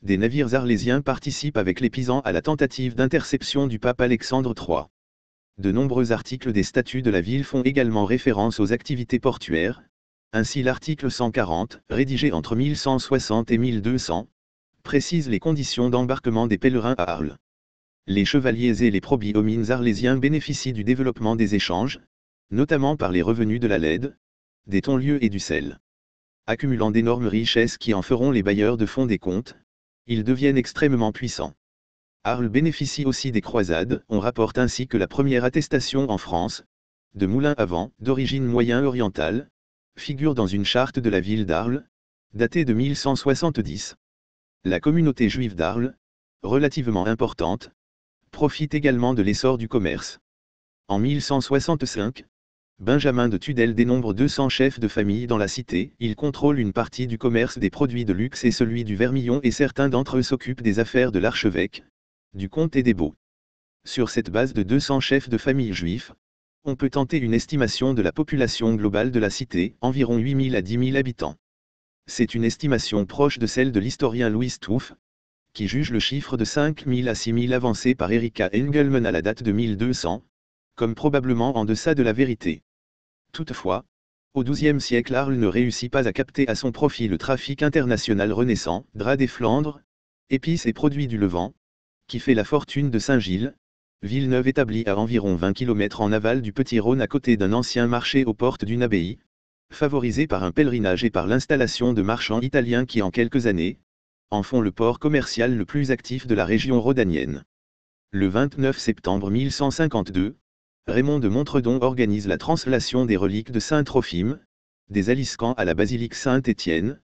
des navires arlésiens participent avec les Pisans à la tentative d'interception du pape Alexandre III. De nombreux articles des statuts de la ville font également référence aux activités portuaires. Ainsi l'article 140, rédigé entre 1160 et 1200, précise les conditions d'embarquement des pèlerins à Arles. Les chevaliers et les probiomines arlésiens bénéficient du développement des échanges, notamment par les revenus de la laide, des tonlieux et du sel. Accumulant d'énormes richesses qui en feront les bailleurs de fonds des comtes, ils deviennent extrêmement puissants. Arles bénéficie aussi des croisades, on rapporte ainsi que la première attestation en France, de moulins à vent, d'origine moyen-orientale, figure dans une charte de la ville d'Arles, datée de 1170. La communauté juive d'Arles, relativement importante, profite également de l'essor du commerce. En 1165, Benjamin de Tudel dénombre 200 chefs de famille dans la cité, il contrôle une partie du commerce des produits de luxe et celui du vermillon et certains d'entre eux s'occupent des affaires de l'archevêque, du comte et des Baux. Sur cette base de 200 chefs de famille juifs, on peut tenter une estimation de la population globale de la cité, environ 8 000 à 10 000 habitants. C'est une estimation proche de celle de l'historien Louis Stouff, qui juge le chiffre de 5 000 à 6 000 avancé par Erika Engelmann à la date de 1200, comme probablement en deçà de la vérité. Toutefois, au XIIe siècle Arles ne réussit pas à capter à son profit le trafic international renaissant, draps des Flandres, épices et produits du Levant, qui fait la fortune de Saint-Gilles, Villeneuve établie à environ 20 km en aval du Petit Rhône à côté d'un ancien marché aux portes d'une abbaye, favorisé par un pèlerinage et par l'installation de marchands italiens qui en quelques années, en font le port commercial le plus actif de la région rhodanienne. Le 29 septembre 1152, Raymond de Montredon organise la translation des reliques de saint Trophime, des Aliscamps à la basilique Saint-Étienne,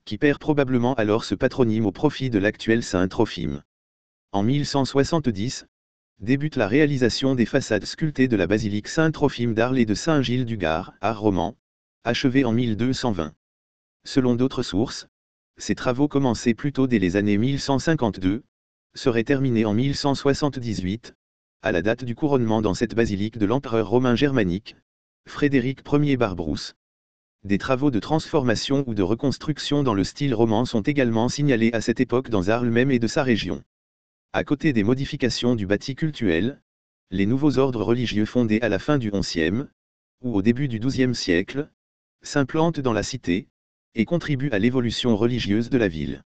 qui perd probablement alors ce patronyme au profit de l'actuel saint Trophime. En 1170, débute la réalisation des façades sculptées de la basilique Saint-Trophime d'Arles et de Saint-Gilles-du-Gard, art roman, achevée en 1220. Selon d'autres sources, ces travaux commencés plus tôt dès les années 1152, seraient terminés en 1178, à la date du couronnement dans cette basilique de l'empereur romain germanique, Frédéric Ier Barberousse. Des travaux de transformation ou de reconstruction dans le style roman sont également signalés à cette époque dans Arles même et de sa région. À côté des modifications du bâti cultuel, les nouveaux ordres religieux fondés à la fin du XIe, ou au début du XIIe siècle, s'implantent dans la cité, et contribuent à l'évolution religieuse de la ville.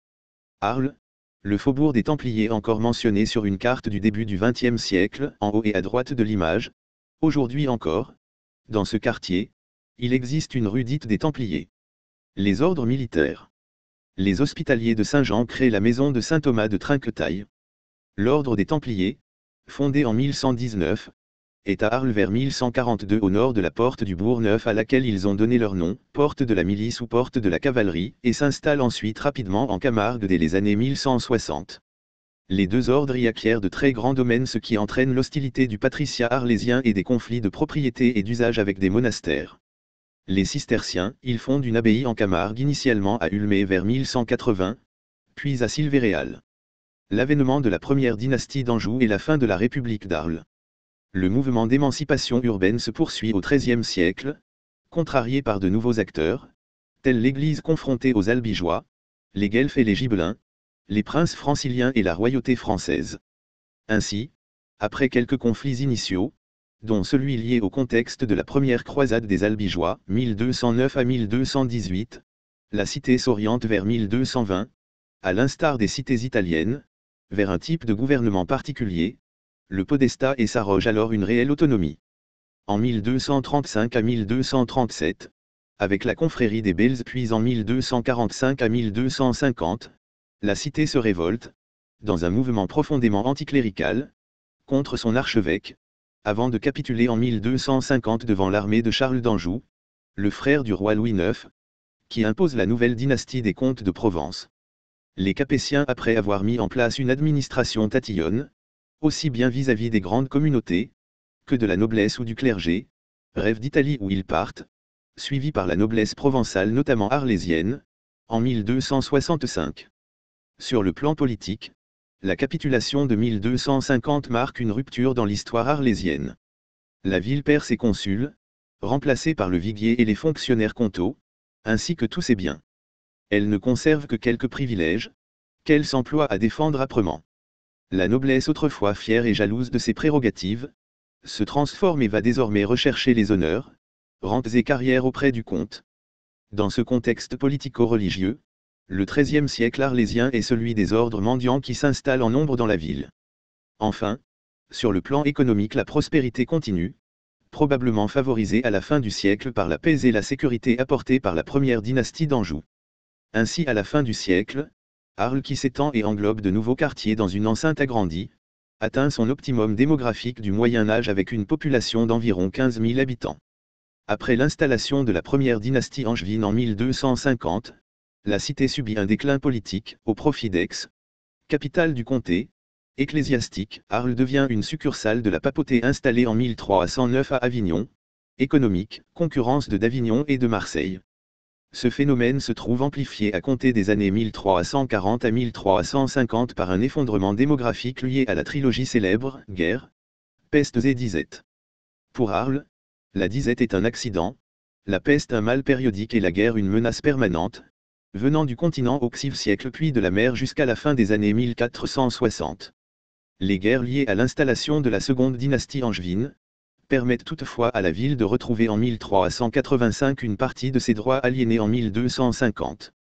Arles, le faubourg des Templiers encore mentionné sur une carte du début du XXe siècle, en haut et à droite de l'image, aujourd'hui encore, dans ce quartier, il existe une rue dite des Templiers. Les ordres militaires. Les Hospitaliers de Saint-Jean créent la maison de Saint-Thomas de Trinquetaille. L'ordre des Templiers, fondé en 1119, est à Arles vers 1142 au nord de la porte du Bourg-Neuf à laquelle ils ont donné leur nom, porte de la milice ou porte de la cavalerie, et s'installent ensuite rapidement en Camargue dès les années 1160. Les deux ordres y acquièrent de très grands domaines, ce qui entraîne l'hostilité du patriciat arlésien et des conflits de propriété et d'usage avec des monastères. Les cisterciens, ils fondent une abbaye en Camargue initialement à Ulmé vers 1180, puis à Silvéréal. L'avènement de la première dynastie d'Anjou et la fin de la République d'Arles. Le mouvement d'émancipation urbaine se poursuit au XIIIe siècle, contrarié par de nouveaux acteurs, tels l'Église confrontée aux Albigeois, les Guelfes et les Gibelins, les princes franciliens et la royauté française. Ainsi, après quelques conflits initiaux, dont celui lié au contexte de la première croisade des Albigeois, 1209 à 1218, la cité s'oriente vers 1220, à l'instar des cités italiennes, vers un type de gouvernement particulier, le podestat, et s'arroge alors une réelle autonomie. En 1235 à 1237, avec la confrérie des Belges, puis en 1245 à 1250, la cité se révolte, dans un mouvement profondément anticlérical, contre son archevêque, avant de capituler en 1250 devant l'armée de Charles d'Anjou, le frère du roi Louis IX, qui impose la nouvelle dynastie des comtes de Provence. Les Capétiens, après avoir mis en place une administration tatillonne, aussi bien vis-à-vis des grandes communautés, que de la noblesse ou du clergé, rêvent d'Italie où ils partent, suivis par la noblesse provençale notamment arlésienne, en 1265. Sur le plan politique, la capitulation de 1250 marque une rupture dans l'histoire arlésienne. La ville perd ses consuls, remplacés par le viguier et les fonctionnaires comtaux, ainsi que tous ses biens. Elle ne conserve que quelques privilèges, qu'elle s'emploie à défendre âprement. La noblesse, autrefois fière et jalouse de ses prérogatives, se transforme et va désormais rechercher les honneurs, rentes et carrières auprès du comte. Dans ce contexte politico-religieux, le XIIIe siècle arlésien est celui des ordres mendiants qui s'installent en nombre dans la ville. Enfin, sur le plan économique, la prospérité continue, probablement favorisée à la fin du siècle par la paix et la sécurité apportée par la première dynastie d'Anjou. Ainsi, à la fin du siècle, Arles, qui s'étend et englobe de nouveaux quartiers dans une enceinte agrandie, atteint son optimum démographique du Moyen Âge avec une population d'environ 15 000 habitants. Après l'installation de la première dynastie angevine en 1250, la cité subit un déclin politique, au profit d'Aix, capitale du comté. Ecclésiastique, Arles devient une succursale de la papauté installée en 1309 à Avignon. Économique, concurrence d'Avignon et de Marseille. Ce phénomène se trouve amplifié à compter des années 1340 à 1350 par un effondrement démographique lié à la trilogie célèbre, guerre, peste et disette. Pour Arles, la disette est un accident, la peste un mal périodique et la guerre une menace permanente, venant du continent au XIe siècle puis de la mer jusqu'à la fin des années 1460. Les guerres liées à l'installation de la seconde dynastie angevine permettent toutefois à la ville de retrouver en 1385 une partie de ses droits aliénés en 1250.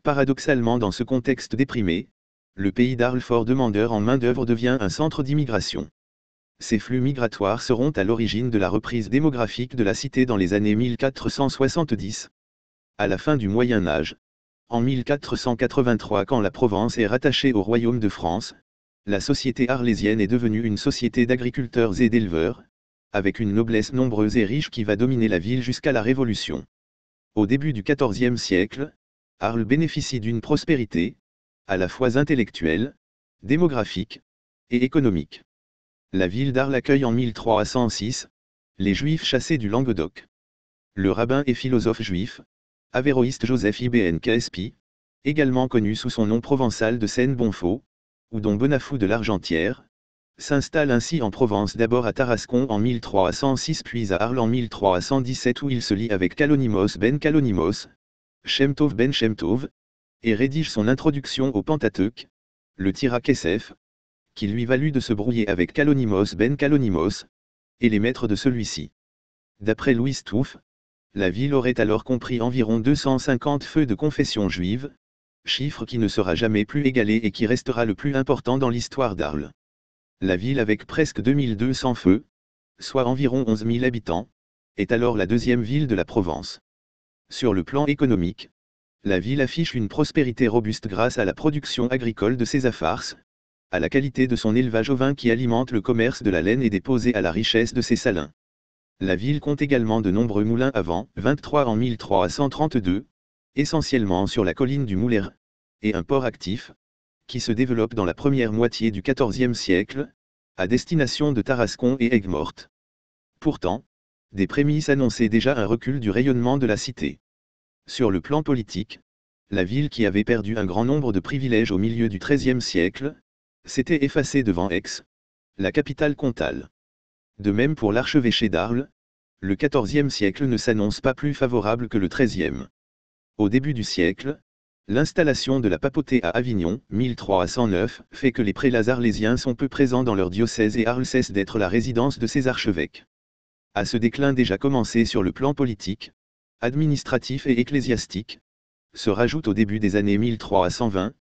Paradoxalement, dans ce contexte déprimé, le pays d'Arles, fort demandeur en main-d'œuvre, devient un centre d'immigration. Ces flux migratoires seront à l'origine de la reprise démographique de la cité dans les années 1470. À la fin du Moyen Âge, En 1483, quand la Provence est rattachée au royaume de France, la société arlésienne est devenue une société d'agriculteurs et d'éleveurs, avec une noblesse nombreuse et riche qui va dominer la ville jusqu'à la Révolution. Au début du XIVe siècle, Arles bénéficie d'une prospérité, à la fois intellectuelle, démographique et économique. La ville d'Arles accueille en 1306 les Juifs chassés du Languedoc. Le rabbin et philosophe juif, avéroïste Joseph Ibn Caspi, également connu sous son nom provençal de Seine-Bonfaux, ou Don Bonafou de l'Argentière, s'installe ainsi en Provence, d'abord à Tarascon en 1306 puis à Arles en 1317 où il se lie avec Kalonymos ben Kalonymos, Shem Tov ben Shem Tov, et rédige son introduction au Pentateuque, le Tira Kessef, qui lui valut de se brouiller avec Kalonymos ben Kalonymos, et les maîtres de celui-ci. D'après Louis Stouff, la ville aurait alors compris environ 250 feux de confession juive, chiffre qui ne sera jamais plus égalé et qui restera le plus important dans l'histoire d'Arles. La ville avec presque 2200 feux, soit environ 11 000 habitants, est alors la deuxième ville de la Provence. Sur le plan économique, la ville affiche une prospérité robuste grâce à la production agricole de ses affaires, à la qualité de son élevage ovin qui alimente le commerce de la laine et déposé à la richesse de ses salins. La ville compte également de nombreux moulins à vent, 23 en 1332, essentiellement sur la colline du Mouler, et un port actif, qui se développe dans la première moitié du XIVe siècle, à destination de Tarascon et Aigues-Mortes. Pourtant, des prémices annonçaient déjà un recul du rayonnement de la cité. Sur le plan politique, la ville qui avait perdu un grand nombre de privilèges au milieu du XIIIe siècle, s'était effacée devant Aix, la capitale comtale. De même pour l'archevêché d'Arles, le XIVe siècle ne s'annonce pas plus favorable que le XIIIe. Au début du siècle, l'installation de la papauté à Avignon, 1309, fait que les prélats arlésiens sont peu présents dans leur diocèse et Arles cesse d'être la résidence de ses archevêques. À ce déclin déjà commencé sur le plan politique, administratif et ecclésiastique, se rajoutent au début des années 1320,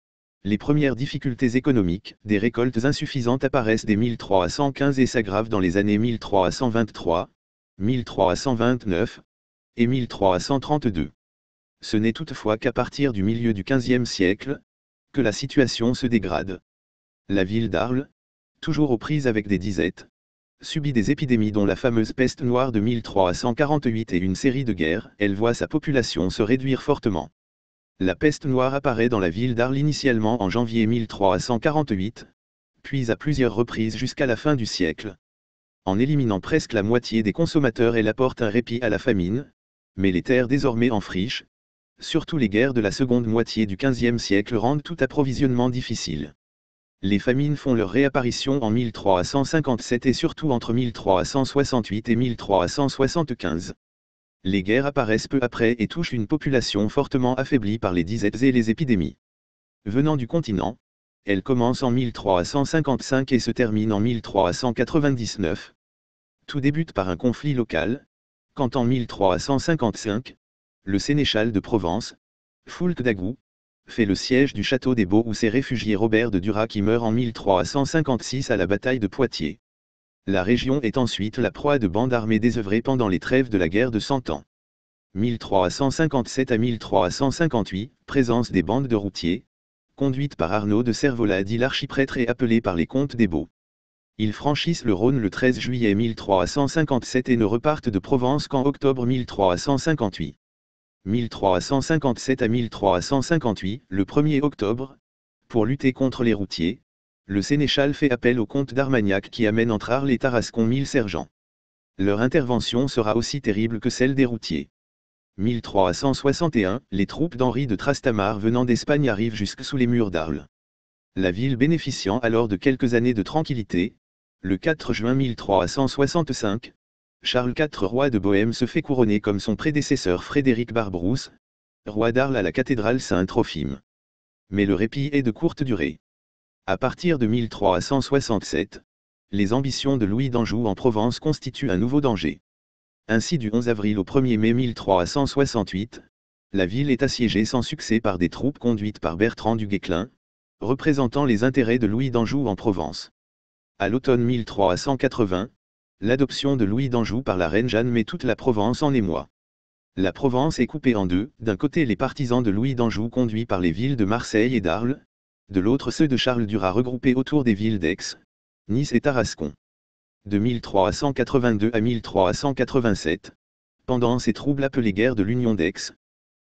les premières difficultés économiques, des récoltes insuffisantes apparaissent dès 1315 et s'aggravent dans les années 1323, 1329 et 1332. Ce n'est toutefois qu'à partir du milieu du XVe siècle, que la situation se dégrade. La ville d'Arles, toujours aux prises avec des disettes, subit des épidémies dont la fameuse peste noire de 1348 et une série de guerres, elle voit sa population se réduire fortement. La peste noire apparaît dans la ville d'Arles initialement en janvier 1348, puis à plusieurs reprises jusqu'à la fin du siècle. En éliminant presque la moitié des consommateurs, elle apporte un répit à la famine, mais les terres désormais en friche, surtout les guerres de la seconde moitié du XVe siècle rendent tout approvisionnement difficile. Les famines font leur réapparition en 1357 et surtout entre 1368 et 1375. Les guerres apparaissent peu après et touchent une population fortement affaiblie par les disettes et les épidémies. Venant du continent, elles commencent en 1355 et se terminent en 1399. Tout débute par un conflit local, quand en 1355, le sénéchal de Provence, Foulques d'Agoult, fait le siège du château des Baux où s'est réfugié Robert de Duras qui meurt en 1356 à la bataille de Poitiers. La région est ensuite la proie de bandes armées désœuvrées pendant les trêves de la guerre de Cent Ans. 1357 à 1358, présence des bandes de routiers, conduite par Arnaud de Servola dit l'archiprêtre et appelé par les comtes des Baux. Ils franchissent le Rhône le 13 juillet 1357 et ne repartent de Provence qu'en octobre 1358. 1357 à 1358, le 1er octobre, pour lutter contre les routiers, le sénéchal fait appel au comte d'Armagnac qui amène entre Arles et Tarascon 1000 sergents. Leur intervention sera aussi terrible que celle des routiers. 1361, les troupes d'Henri de Trastamare venant d'Espagne arrivent jusque sous les murs d'Arles. La ville bénéficiant alors de quelques années de tranquillité, le 4 juin 1365, Charles IV roi de Bohême se fait couronner comme son prédécesseur Frédéric Barbrousse, roi d'Arles à la cathédrale Saint-Trophime. Mais le répit est de courte durée. À partir de 1367, les ambitions de Louis d'Anjou en Provence constituent un nouveau danger. Ainsi du 11 avril au 1er mai 1368, la ville est assiégée sans succès par des troupes conduites par Bertrand du Guesclin, représentant les intérêts de Louis d'Anjou en Provence. À l'automne 1380, l'adoption de Louis d'Anjou par la reine Jeanne met toute la Provence en émoi. La Provence est coupée en deux, d'un côté les partisans de Louis d'Anjou conduits par les villes de Marseille et d'Arles, de l'autre ceux de Charles Duras regroupés autour des villes d'Aix, Nice et Tarascon. De 1382 à 1387, pendant ces troubles appelés guerre de l'Union d'Aix,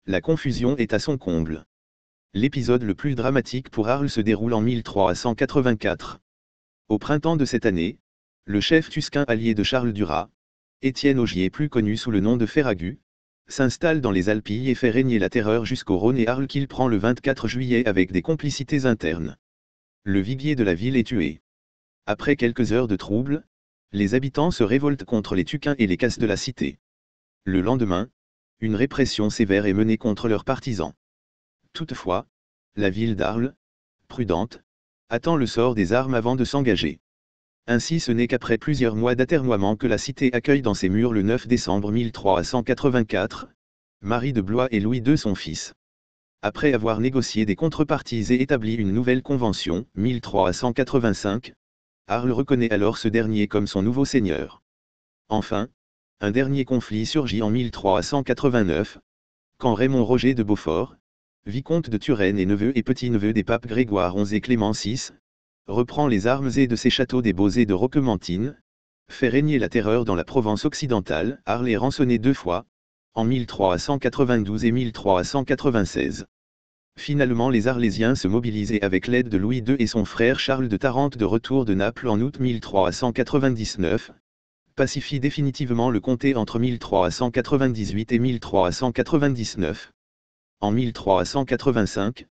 la confusion est à son comble. L'épisode le plus dramatique pour Arles se déroule en 1384. Au printemps de cette année, le chef tusquin allié de Charles Duras, Étienne Augier plus connu sous le nom de Ferragut, s'installe dans les Alpilles et fait régner la terreur jusqu'au Rhône et Arles qu'il prend le 24 juillet avec des complicités internes. Le viguier de la ville est tué. Après quelques heures de troubles, les habitants se révoltent contre les Tuquins et les cassent de la cité. Le lendemain, une répression sévère est menée contre leurs partisans. Toutefois, la ville d'Arles, prudente, attend le sort des armes avant de s'engager. Ainsi ce n'est qu'après plusieurs mois d'atermoiement que la cité accueille dans ses murs le 9 décembre 1384, Marie de Blois et Louis II son fils. Après avoir négocié des contreparties et établi une nouvelle convention, 1385, Arles reconnaît alors ce dernier comme son nouveau seigneur. Enfin, un dernier conflit surgit en 1389, quand Raymond Roger de Beaufort, vicomte de Turenne et neveu et petit-neveu des papes Grégoire XI et Clément VI, reprend les armes et de ses châteaux des Baux et de Roquementine, fait régner la terreur dans la Provence occidentale. Arles est rançonné deux fois, en 1392 et 1396. Finalement les Arlésiens se mobilisaient avec l'aide de Louis II et son frère Charles de Tarente de retour de Naples en août 1399, pacifient définitivement le comté entre 1398 et 1399. En 1385,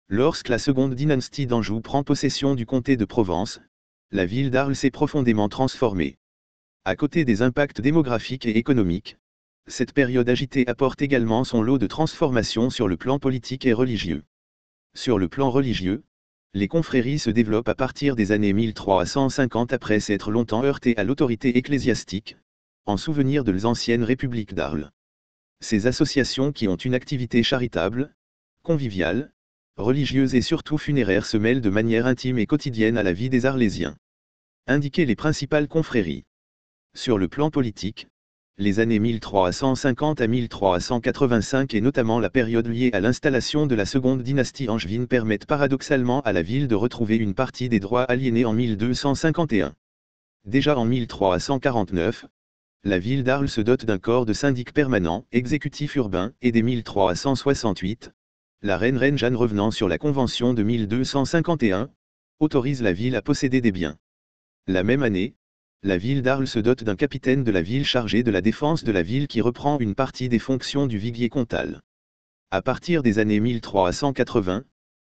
lorsque la seconde dynastie d'Anjou prend possession du comté de Provence, la ville d'Arles s'est profondément transformée. À côté des impacts démographiques et économiques, cette période agitée apporte également son lot de transformations sur le plan politique et religieux. Sur le plan religieux, les confréries se développent à partir des années 1350 après s'être longtemps heurtées à l'autorité ecclésiastique, en souvenir de l'ancienne République d'Arles. Ces associations qui ont une activité charitable, conviviale, religieuse et surtout funéraire se mêlent de manière intime et quotidienne à la vie des Arlésiens. Indiquer les principales confréries. Sur le plan politique, les années 1350 à 1385 et notamment la période liée à l'installation de la seconde dynastie angevine permettent paradoxalement à la ville de retrouver une partie des droits aliénés en 1251. Déjà en 1349, la ville d'Arles se dote d'un corps de syndic permanent, exécutif urbain, et dès 1368, la reine Jeanne revenant sur la convention de 1251, autorise la ville à posséder des biens. La même année, la ville d'Arles se dote d'un capitaine de la ville chargé de la défense de la ville qui reprend une partie des fonctions du viguier comtal. À partir des années 1380,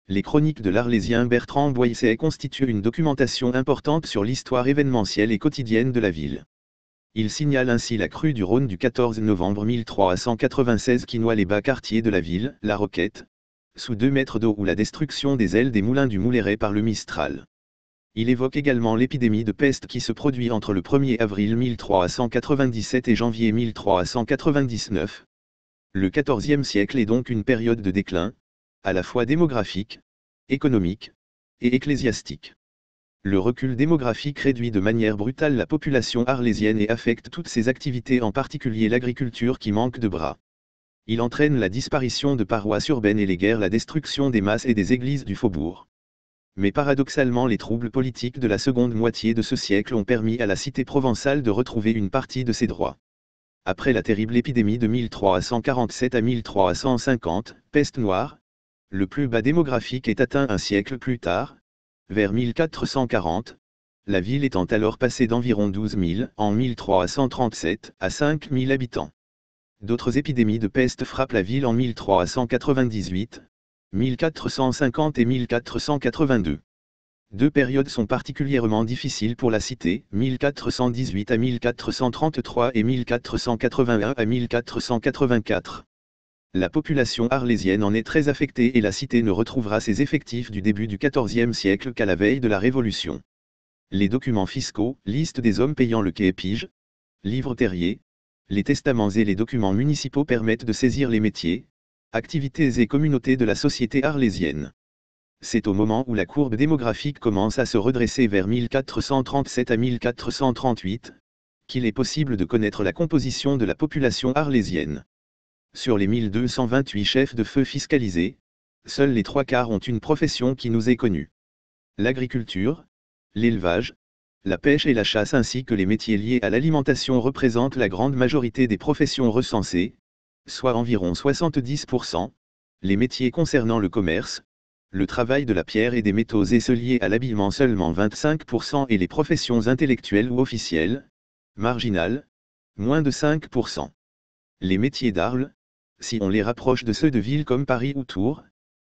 les chroniques de l'Arlésien Bertrand Boisset constituent une documentation importante sur l'histoire événementielle et quotidienne de la ville. Il signale ainsi la crue du Rhône du 14 novembre 1396 qui noie les bas quartiers de la ville, la Roquette, sous 2 mètres d'eau ou la destruction des ailes des moulins du Mouleret par le Mistral. Il évoque également l'épidémie de peste qui se produit entre le 1er avril 1397 et janvier 1399. Le XIVe siècle est donc une période de déclin, à la fois démographique, économique et ecclésiastique. Le recul démographique réduit de manière brutale la population arlésienne et affecte toutes ses activités, en particulier l'agriculture qui manque de bras. Il entraîne la disparition de paroisses urbaines et les guerres, la destruction des masses et des églises du faubourg. Mais paradoxalement les troubles politiques de la seconde moitié de ce siècle ont permis à la cité provençale de retrouver une partie de ses droits. Après la terrible épidémie de 1347 à 1350, peste noire, le plus bas démographique est atteint un siècle plus tard, vers 1440, la ville étant alors passée d'environ 12 000 en 1337 à 5 000 habitants. D'autres épidémies de peste frappent la ville en 1398, 1450 et 1482. Deux périodes sont particulièrement difficiles pour la cité, 1418 à 1433 et 1481 à 1484. La population arlésienne en est très affectée et la cité ne retrouvera ses effectifs du début du XIVe siècle qu'à la veille de la Révolution. Les documents fiscaux, liste des hommes payant le quai pige, livre terrier, les testaments et les documents municipaux permettent de saisir les métiers, activités et communautés de la société arlésienne. C'est au moment où la courbe démographique commence à se redresser vers 1437 à 1438, qu'il est possible de connaître la composition de la population arlésienne. Sur les 1228 chefs de feu fiscalisés, seuls les 3/4 ont une profession qui nous est connue. L'agriculture, l'élevage, la pêche et la chasse ainsi que les métiers liés à l'alimentation représentent la grande majorité des professions recensées, soit environ 70%, les métiers concernant le commerce, le travail de la pierre et des métaux et ceux liés à l'habillement seulement 25% et les professions intellectuelles ou officielles, marginales, moins de 5%. Les métiers d'Arles, si on les rapproche de ceux de villes comme Paris ou Tours,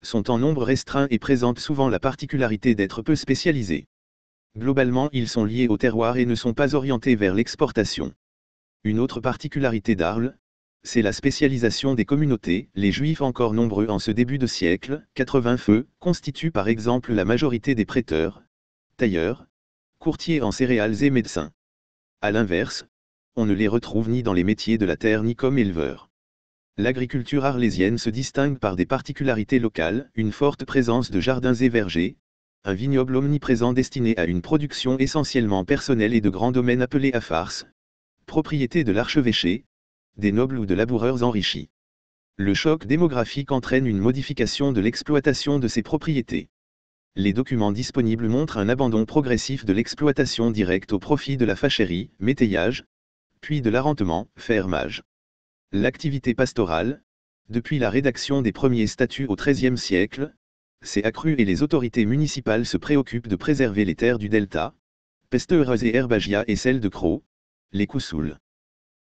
sont en nombre restreint et présentent souvent la particularité d'être peu spécialisés. Globalement, ils sont liés au terroir et ne sont pas orientés vers l'exportation. Une autre particularité d'Arles, c'est la spécialisation des communautés. Les Juifs encore nombreux en ce début de siècle, 80 feux, constituent par exemple la majorité des prêteurs, tailleurs, courtiers en céréales et médecins. À l'inverse, on ne les retrouve ni dans les métiers de la terre ni comme éleveurs. L'agriculture arlésienne se distingue par des particularités locales, une forte présence de jardins et vergers, un vignoble omniprésent destiné à une production essentiellement personnelle et de grands domaines appelés afars, propriété de l'archevêché, des nobles ou de laboureurs enrichis. Le choc démographique entraîne une modification de l'exploitation de ces propriétés. Les documents disponibles montrent un abandon progressif de l'exploitation directe au profit de la fachèrerie, métayage, puis de l'arrentement, fermage. L'activité pastorale, depuis la rédaction des premiers statuts au XIIIe siècle, s'est accrue et les autorités municipales se préoccupent de préserver les terres du delta, pesteureuses et herbagia et celles de Crau, les Coussouls.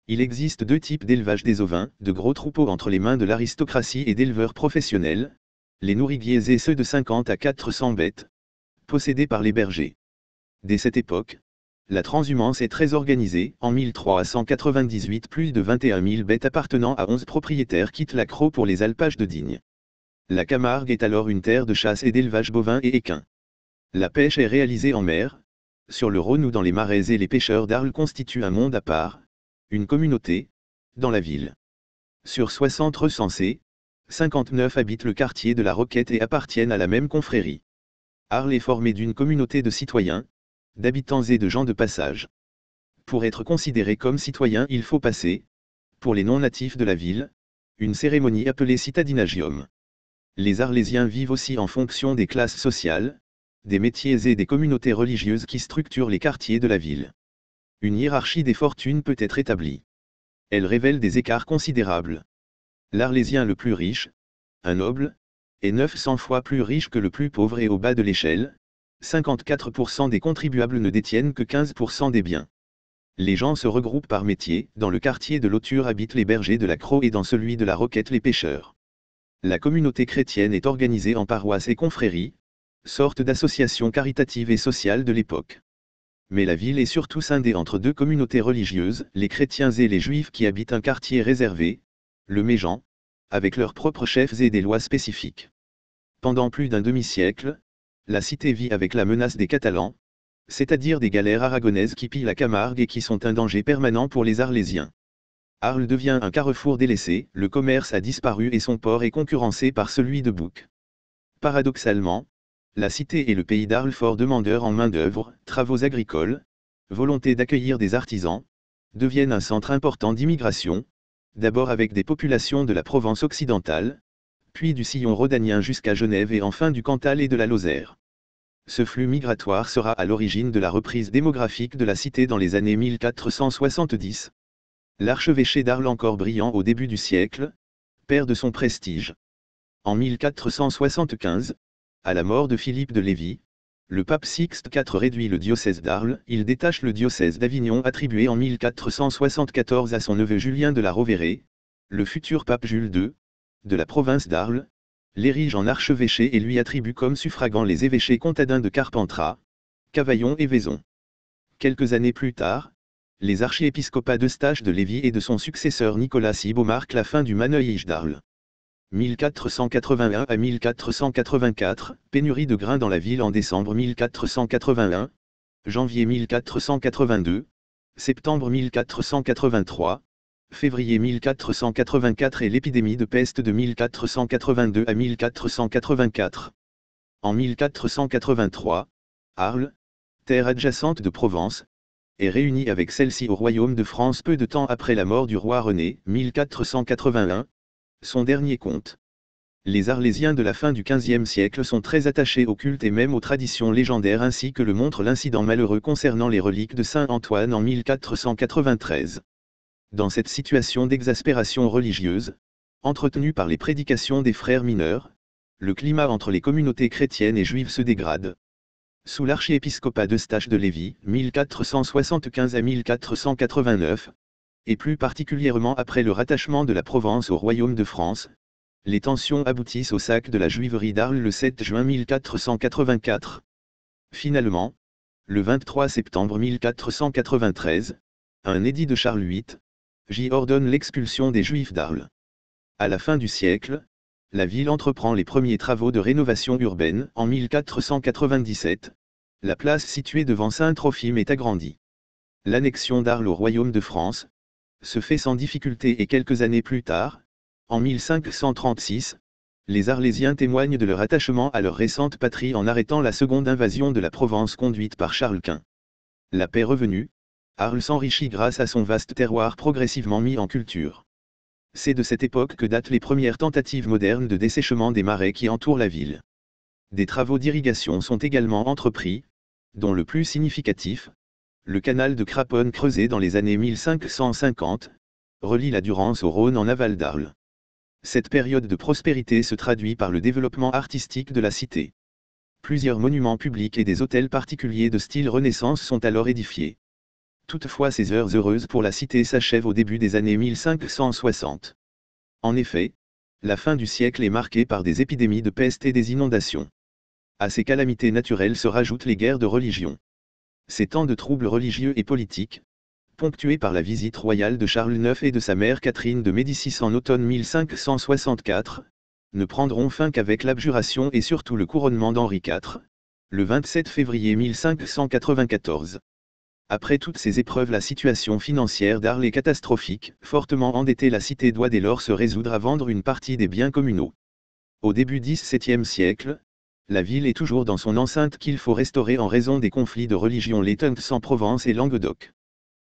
Il existe deux types d'élevage des ovins, de gros troupeaux entre les mains de l'aristocratie et d'éleveurs professionnels, les nourriguiers et ceux de 50 à 400 bêtes, possédés par les bergers. Dès cette époque, la transhumance est très organisée. En 1398, plus de 21 000 bêtes appartenant à 11 propriétaires quittent la Crau pour les alpages de Digne. La Camargue est alors une terre de chasse et d'élevage bovin et équin. La pêche est réalisée en mer, sur le Rhône ou dans les marais et les pêcheurs d'Arles constituent un monde à part, une communauté, dans la ville. Sur 60 recensés, 59 habitent le quartier de la Roquette et appartiennent à la même confrérie. Arles est formée d'une communauté de citoyens, d'habitants et de gens de passage. Pour être considéré comme citoyen, il faut passer, pour les non-natifs de la ville, une cérémonie appelée citadinagium. Les Arlésiens vivent aussi en fonction des classes sociales, des métiers et des communautés religieuses qui structurent les quartiers de la ville. Une hiérarchie des fortunes peut être établie. Elle révèle des écarts considérables. L'Arlésien le plus riche, un noble, est 900 fois plus riche que le plus pauvre et au bas de l'échelle, 54% des contribuables ne détiennent que 15% des biens. Les gens se regroupent par métier. Dans le quartier de l'Auture habitent les bergers de la Crau et dans celui de la Roquette les pêcheurs. La communauté chrétienne est organisée en paroisses et confréries, sorte d'associations caritatives et sociales de l'époque. Mais la ville est surtout scindée entre deux communautés religieuses, les chrétiens et les juifs qui habitent un quartier réservé, le Méjean, avec leurs propres chefs et des lois spécifiques. Pendant plus d'un demi-siècle, la cité vit avec la menace des Catalans, c'est-à-dire des galères aragonaises qui pillent la Camargue et qui sont un danger permanent pour les Arlésiens. Arles devient un carrefour délaissé, le commerce a disparu et son port est concurrencé par celui de Bouc. Paradoxalement, la cité est le pays d'Arles fort demandeur en main-d'œuvre, travaux agricoles, volonté d'accueillir des artisans, deviennent un centre important d'immigration, d'abord avec des populations de la Provence occidentale, puis du sillon rhodanien jusqu'à Genève et enfin du Cantal et de la Lozère. Ce flux migratoire sera à l'origine de la reprise démographique de la cité dans les années 1470. L'archevêché d'Arles encore brillant au début du siècle, perd de son prestige. En 1475, à la mort de Philippe de Lévis, le pape Sixte IV réduit le diocèse d'Arles, il détache le diocèse d'Avignon attribué en 1474 à son neveu Julien de la Rovere, le futur pape Jules II, de la province d'Arles, l'érige en archevêché et lui attribue comme suffragants les évêchés comtadins de Carpentras, Cavaillon et Vaison. Quelques années plus tard, les archiépiscopats d'Eustache de Lévis et de son successeur Nicolas Cibo marquent la fin du manœuvre d'Arles. 1481 à 1484, pénurie de grains dans la ville en décembre 1481, janvier 1482, septembre 1483, février 1484 et l'épidémie de peste de 1482 à 1484. En 1483, Arles, terre adjacente de Provence, est réunie avec celle-ci au royaume de France peu de temps après la mort du roi René, 1481, Son dernier conte. Les Arlésiens de la fin du XVe siècle sont très attachés au culte et même aux traditions légendaires, ainsi que le montre l'incident malheureux concernant les reliques de Saint Antoine en 1493. Dans cette situation d'exaspération religieuse, entretenue par les prédications des frères mineurs, le climat entre les communautés chrétiennes et juives se dégrade. Sous l'archiépiscopat d'Eustache de Lévis, 1475 à 1489, et plus particulièrement après le rattachement de la Provence au royaume de France, les tensions aboutissent au sac de la juiverie d'Arles le 7 juin 1484. Finalement, le 23 septembre 1493, un édit de Charles VIII ordonne l'expulsion des Juifs d'Arles. À la fin du siècle, la ville entreprend les premiers travaux de rénovation urbaine. En 1497, la place située devant Saint-Trophime est agrandie. L'annexion d'Arles au royaume de France se fait sans difficulté et quelques années plus tard, en 1536, les Arlésiens témoignent de leur attachement à leur récente patrie en arrêtant la seconde invasion de la Provence conduite par Charles Quint. La paix revenue, Arles s'enrichit grâce à son vaste terroir progressivement mis en culture. C'est de cette époque que datent les premières tentatives modernes de dessèchement des marais qui entourent la ville. Des travaux d'irrigation sont également entrepris, dont le plus significatif, le canal de Craponne creusé dans les années 1550, relie la Durance au Rhône en aval d'Arles. Cette période de prospérité se traduit par le développement artistique de la cité. Plusieurs monuments publics et des hôtels particuliers de style Renaissance sont alors édifiés. Toutefois, ces heures heureuses pour la cité s'achèvent au début des années 1560. En effet, la fin du siècle est marquée par des épidémies de peste et des inondations. À ces calamités naturelles se rajoutent les guerres de religion. Ces temps de troubles religieux et politiques, ponctués par la visite royale de Charles IX et de sa mère Catherine de Médicis en automne 1564, ne prendront fin qu'avec l'abjuration et surtout le couronnement d'Henri IV, le 27 février 1594. Après toutes ces épreuves, la situation financière d'Arles est catastrophique. Fortement endettée, la cité doit dès lors se résoudre à vendre une partie des biens communaux. Au début du XVIIe siècle, la ville est toujours dans son enceinte qu'il faut restaurer en raison des conflits de religion les Tuncs en Provence et Languedoc.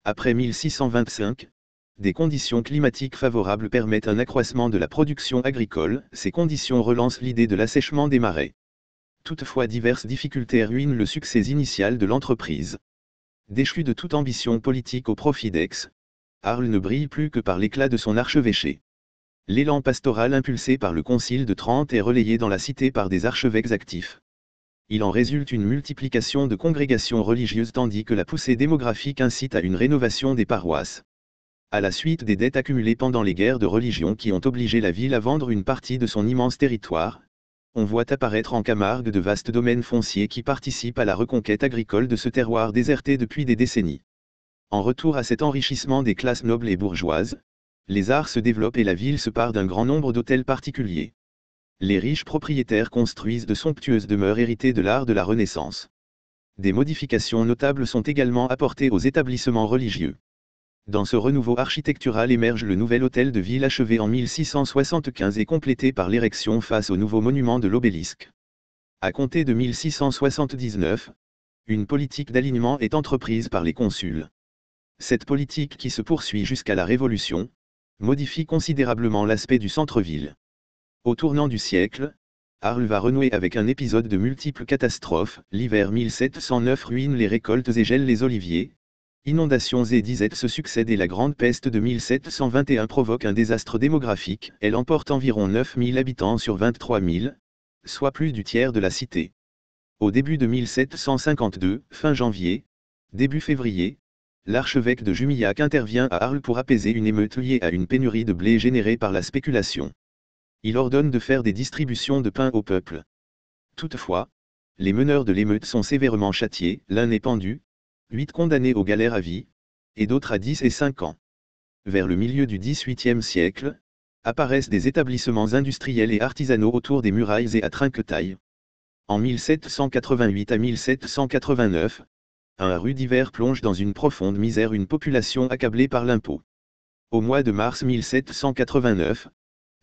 Après 1625, des conditions climatiques favorables permettent un accroissement de la production agricole. Ces conditions relancent l'idée de l'assèchement des marais. Toutefois, diverses difficultés ruinent le succès initial de l'entreprise. Déchu de toute ambition politique au profit d'Aix, Arles ne brille plus que par l'éclat de son archevêché. L'élan pastoral impulsé par le Concile de Trente est relayé dans la cité par des archevêques actifs. Il en résulte une multiplication de congrégations religieuses tandis que la poussée démographique incite à une rénovation des paroisses. À la suite des dettes accumulées pendant les guerres de religion qui ont obligé la ville à vendre une partie de son immense territoire, on voit apparaître en Camargue de vastes domaines fonciers qui participent à la reconquête agricole de ce terroir déserté depuis des décennies. En retour à cet enrichissement des classes nobles et bourgeoises, les arts se développent et la ville se pare d'un grand nombre d'hôtels particuliers. Les riches propriétaires construisent de somptueuses demeures héritées de l'art de la Renaissance. Des modifications notables sont également apportées aux établissements religieux. Dans ce renouveau architectural émerge le nouvel hôtel de ville achevé en 1675 et complété par l'érection face au nouveau monument de l'obélisque. À compter de 1679, une politique d'alignement est entreprise par les consuls. Cette politique, qui se poursuit jusqu'à la Révolution, modifie considérablement l'aspect du centre-ville. Au tournant du siècle, Arles va renouer avec un épisode de multiples catastrophes. L'hiver 1709 ruine les récoltes et gèle les oliviers. Inondations et disettes se succèdent et la grande peste de 1721 provoque un désastre démographique. Elle emporte environ 9000 habitants sur 23 000, soit plus du tiers de la cité. Au début de 1752, fin janvier, début février, l'archevêque de Jumillac intervient à Arles pour apaiser une émeute liée à une pénurie de blé générée par la spéculation. Il ordonne de faire des distributions de pain au peuple. Toutefois, les meneurs de l'émeute sont sévèrement châtiés, l'un est pendu, 8 condamnés aux galères à vie, et d'autres à 10 et 5 ans. Vers le milieu du XVIIIe siècle, apparaissent des établissements industriels et artisanaux autour des murailles et à Trinquetaille. En 1788 à 1789, un rue d'hiver plonge dans une profonde misère une population accablée par l'impôt. Au mois de mars 1789,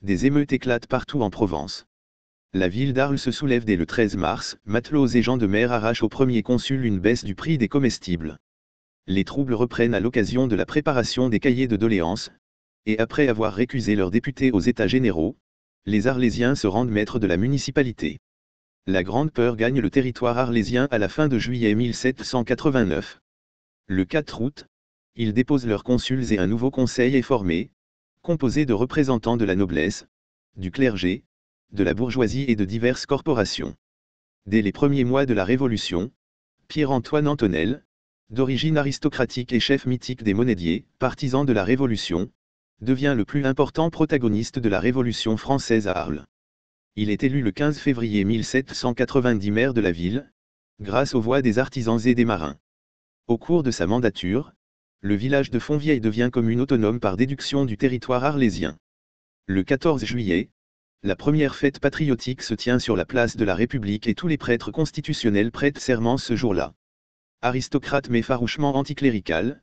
des émeutes éclatent partout en Provence. La ville d'Arles se soulève dès le 13 mars, matelots et gens de mer arrachent au premier consul une baisse du prix des comestibles. Les troubles reprennent à l'occasion de la préparation des cahiers de doléances, et après avoir récusé leurs députés aux États généraux, les Arlésiens se rendent maîtres de la municipalité. La Grande Peur gagne le territoire arlésien à la fin de juillet 1789. Le 4 août, ils déposent leurs consuls et un nouveau conseil est formé, composé de représentants de la noblesse, du clergé, de la bourgeoisie et de diverses corporations. Dès les premiers mois de la Révolution, Pierre-Antoine Antonel, d'origine aristocratique et chef mythique des Monédiers, partisan de la Révolution, devient le plus important protagoniste de la Révolution française à Arles. Il est élu le 15 février 1790 maire de la ville, grâce aux voix des artisans et des marins. Au cours de sa mandature, le village de Fontvieille devient commune autonome par déduction du territoire arlésien. Le 14 juillet, la première fête patriotique se tient sur la place de la République et tous les prêtres constitutionnels prêtent serment ce jour-là. Aristocrate mais farouchement anticlérical,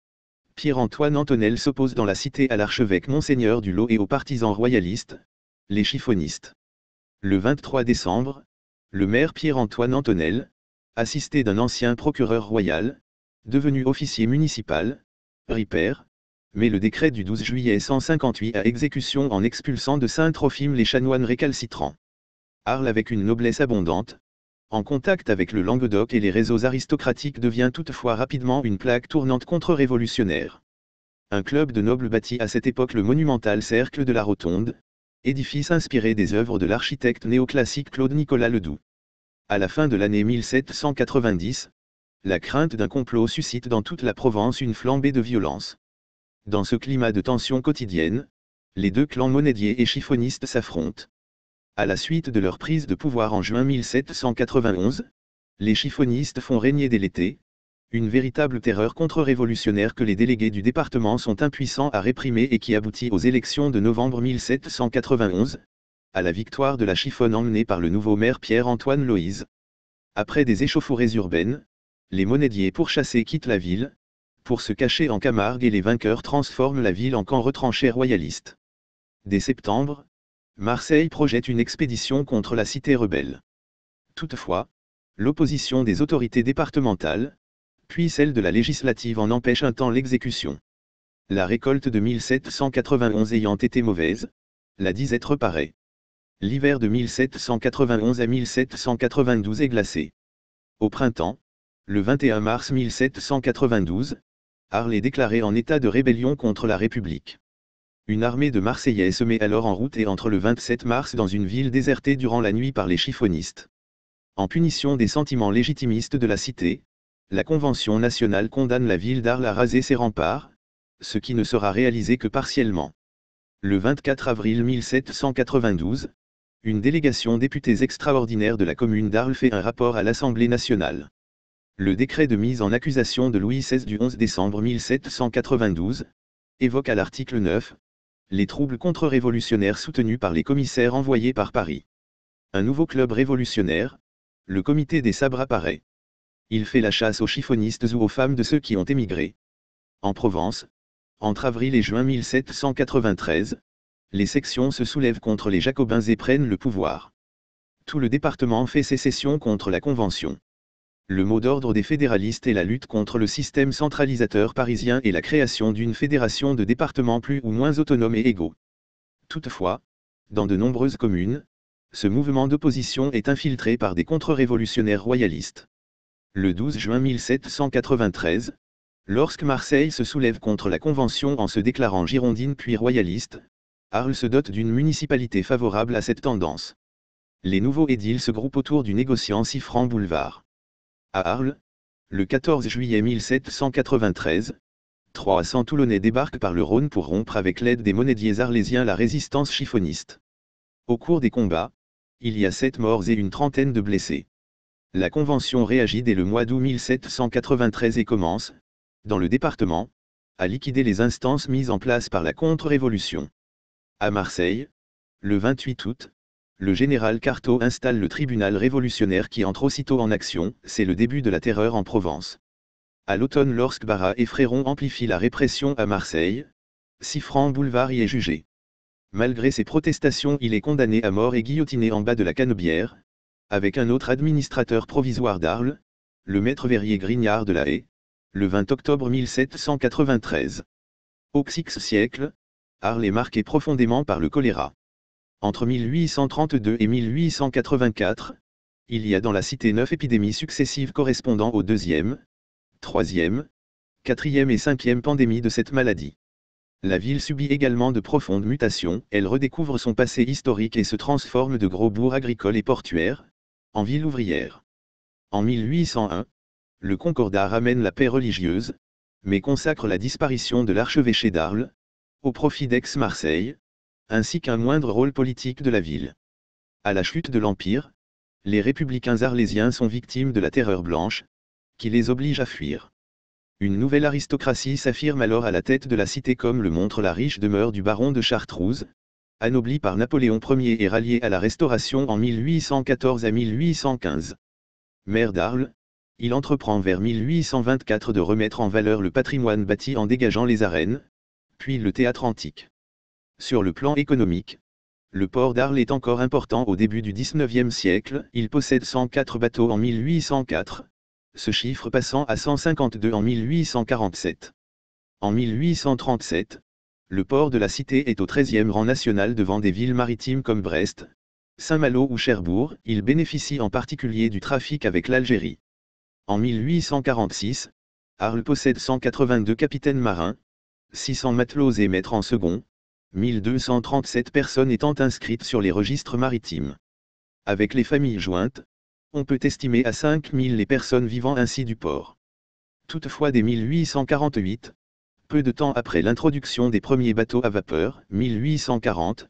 Pierre-Antoine Antonel s'oppose dans la cité à l'archevêque Monseigneur du Lot et aux partisans royalistes, les chiffonistes. Le 23 décembre, le maire Pierre-Antoine Antonel, assisté d'un ancien procureur royal, devenu officier municipal, Ripert, met le décret du 12 juillet 158 à exécution en expulsant de Saint-Trophime les chanoines récalcitrants. Arles avec une noblesse abondante, en contact avec le Languedoc et les réseaux aristocratiques devient toutefois rapidement une plaque tournante contre-révolutionnaire. Un club de nobles bâtit à cette époque le monumental Cercle de la Rotonde, édifice inspiré des œuvres de l'architecte néoclassique Claude-Nicolas Ledoux. À la fin de l'année 1790, la crainte d'un complot suscite dans toute la Provence une flambée de violence. Dans ce climat de tension quotidienne, les deux clans monédiers et chiffonistes s'affrontent. À la suite de leur prise de pouvoir en juin 1791, les chiffonistes font régner dès l'été une véritable terreur contre-révolutionnaire que les délégués du département sont impuissants à réprimer et qui aboutit aux élections de novembre 1791, à la victoire de la chiffonne emmenée par le nouveau maire Pierre-Antoine Loïse. Après des échauffourées urbaines, les monédiers pourchassés quittent la ville, pour se cacher en Camargue et les vainqueurs transforment la ville en camp retranché royaliste. Dès septembre, Marseille projette une expédition contre la cité rebelle. Toutefois, l'opposition des autorités départementales, puis celle de la législative en empêche un temps l'exécution. La récolte de 1791 ayant été mauvaise, la disette reparaît. L'hiver de 1791 à 1792 est glacé. Au printemps, le 21 mars 1792, Arles est déclaré en état de rébellion contre la République. Une armée de Marseillais se met alors en route et entre le 27 mars dans une ville désertée durant la nuit par les chiffonistes. En punition des sentiments légitimistes de la cité, la Convention nationale condamne la ville d'Arles à raser ses remparts, ce qui ne sera réalisé que partiellement. Le 24 avril 1792, une délégation députés extraordinaire de la commune d'Arles fait un rapport à l'Assemblée nationale. Le décret de mise en accusation de Louis XVI du 11 décembre 1792 évoque à l'article 9 les troubles contre-révolutionnaires soutenus par les commissaires envoyés par Paris. Un nouveau club révolutionnaire, le Comité des Sabres apparaît. Il fait la chasse aux chiffonistes ou aux femmes de ceux qui ont émigré. En Provence, entre avril et juin 1793, les sections se soulèvent contre les Jacobins et prennent le pouvoir. Tout le département fait sécession contre la Convention. Le mot d'ordre des fédéralistes est la lutte contre le système centralisateur parisien et la création d'une fédération de départements plus ou moins autonomes et égaux. Toutefois, dans de nombreuses communes, ce mouvement d'opposition est infiltré par des contre-révolutionnaires royalistes. Le 12 juin 1793, lorsque Marseille se soulève contre la Convention en se déclarant girondine puis royaliste, Arles se dote d'une municipalité favorable à cette tendance. Les nouveaux édiles se groupent autour du négociant Siffrand Boulevard. À Arles, le 14 juillet 1793, 300 Toulonnais débarquent par le Rhône pour rompre avec l'aide des monédiers arlésiens la résistance chiffonniste. Au cours des combats, il y a 7 morts et une trentaine de blessés. La Convention réagit dès le mois d'août 1793 et commence, dans le département, à liquider les instances mises en place par la contre-révolution. À Marseille, le 28 août, le général Cartot installe le tribunal révolutionnaire qui entre aussitôt en action, c'est le début de la terreur en Provence. À l'automne lorsque Barras et Fréron amplifient la répression à Marseille, Siffrand Boulevard y est jugé. Malgré ses protestations il est condamné à mort et guillotiné en bas de la Canebière, avec un autre administrateur provisoire d'Arles, le maître verrier Grignard de la Haye, le 20 octobre 1793. Au VIe siècle, Arles est marquée profondément par le choléra. Entre 1832 et 1884, il y a dans la cité 9 épidémies successives correspondant aux deuxième, troisième, quatrième et cinquième pandémies de cette maladie. La ville subit également de profondes mutations, elle redécouvre son passé historique et se transforme de gros bourg agricole et portuaire, en ville ouvrière. En 1801, le Concordat ramène la paix religieuse, mais consacre la disparition de l'archevêché d'Arles, au profit d'Aix-Marseille, ainsi qu'un moindre rôle politique de la ville. À la chute de l'Empire, les républicains arlésiens sont victimes de la terreur blanche, qui les oblige à fuir. Une nouvelle aristocratie s'affirme alors à la tête de la cité comme le montre la riche demeure du baron de Chartreuse, anobli par Napoléon Ier et rallié à la Restauration en 1814 à 1815. Maire d'Arles, il entreprend vers 1824 de remettre en valeur le patrimoine bâti en dégageant les arènes, puis le théâtre antique. Sur le plan économique, le port d'Arles est encore important au début du XIXe siècle, il possède 104 bateaux en 1804, ce chiffre passant à 152 en 1847. En 1837, le port de la cité est au 13e rang national devant des villes maritimes comme Brest, Saint-Malo ou Cherbourg, il bénéficie en particulier du trafic avec l'Algérie. En 1846, Arles possède 182 capitaines marins, 600 matelots et maîtres en second, 1237 personnes étant inscrites sur les registres maritimes. Avec les familles jointes, on peut estimer à 5000 les personnes vivant ainsi du port. Toutefois dès 1848, peu de temps après l'introduction des premiers bateaux à vapeur, 1840,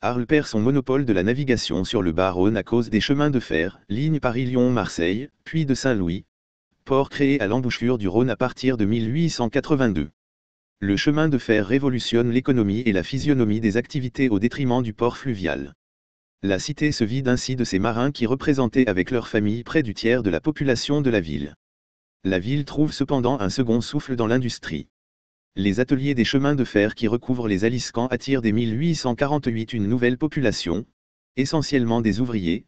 Arles perd son monopole de la navigation sur le bas-Rhône à cause des chemins de fer, ligne Paris-Lyon-Marseille, puis de Saint-Louis, port créé à l'embouchure du Rhône à partir de 1882. Le chemin de fer révolutionne l'économie et la physionomie des activités au détriment du port fluvial. La cité se vide ainsi de ses marins qui représentaient avec leurs familles près du tiers de la population de la ville. La ville trouve cependant un second souffle dans l'industrie. Les ateliers des chemins de fer qui recouvrent les Aliscamps attirent dès 1848 une nouvelle population, essentiellement des ouvriers,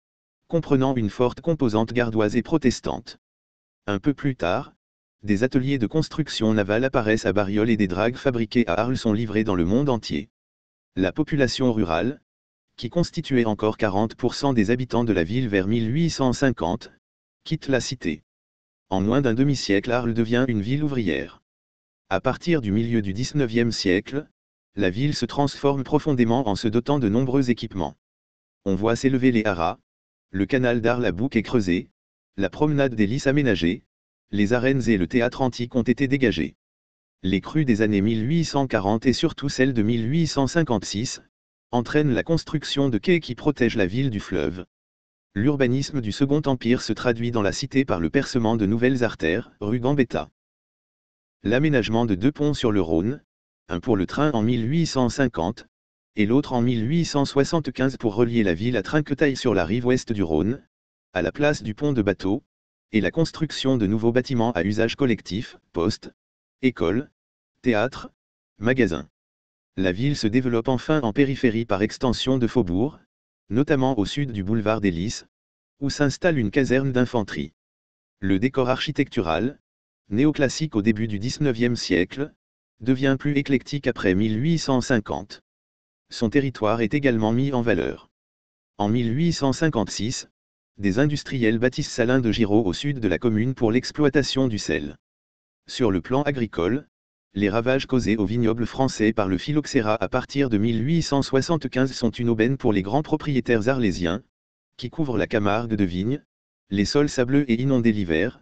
comprenant une forte composante gardoise et protestante. Un peu plus tard, des ateliers de construction navale apparaissent à Bariol et des dragues fabriquées à Arles sont livrées dans le monde entier. La population rurale, qui constituait encore 40% des habitants de la ville vers 1850, quitte la cité. En moins d'un demi-siècle, Arles devient une ville ouvrière. À partir du milieu du XIXe siècle, la ville se transforme profondément en se dotant de nombreux équipements. On voit s'élever les haras, le canal d'Arles à bouc est creusé, la promenade des Lys aménagée, les arènes et le théâtre antique ont été dégagés. Les crues des années 1840 et surtout celles de 1856, entraînent la construction de quais qui protègent la ville du fleuve. L'urbanisme du Second Empire se traduit dans la cité par le percement de nouvelles artères, rue Gambetta. L'aménagement de 2 ponts sur le Rhône, un pour le train en 1850, et l'autre en 1875 pour relier la ville à Trinquetaille sur la rive ouest du Rhône, à la place du pont de bateau, et la construction de nouveaux bâtiments à usage collectif, postes, écoles, théâtres, magasins. La ville se développe enfin en périphérie par extension de faubourgs, notamment au sud du boulevard des Lys, où s'installe une caserne d'infanterie. Le décor architectural, néoclassique au début du XIXe siècle, devient plus éclectique après 1850. Son territoire est également mis en valeur. En 1856, des industriels bâtissent Salins de Giraud au sud de la commune pour l'exploitation du sel. Sur le plan agricole, les ravages causés aux vignobles français par le phylloxéra à partir de 1875 sont une aubaine pour les grands propriétaires arlésiens, qui couvrent la Camargue de vignes, les sols sableux et inondés l'hiver,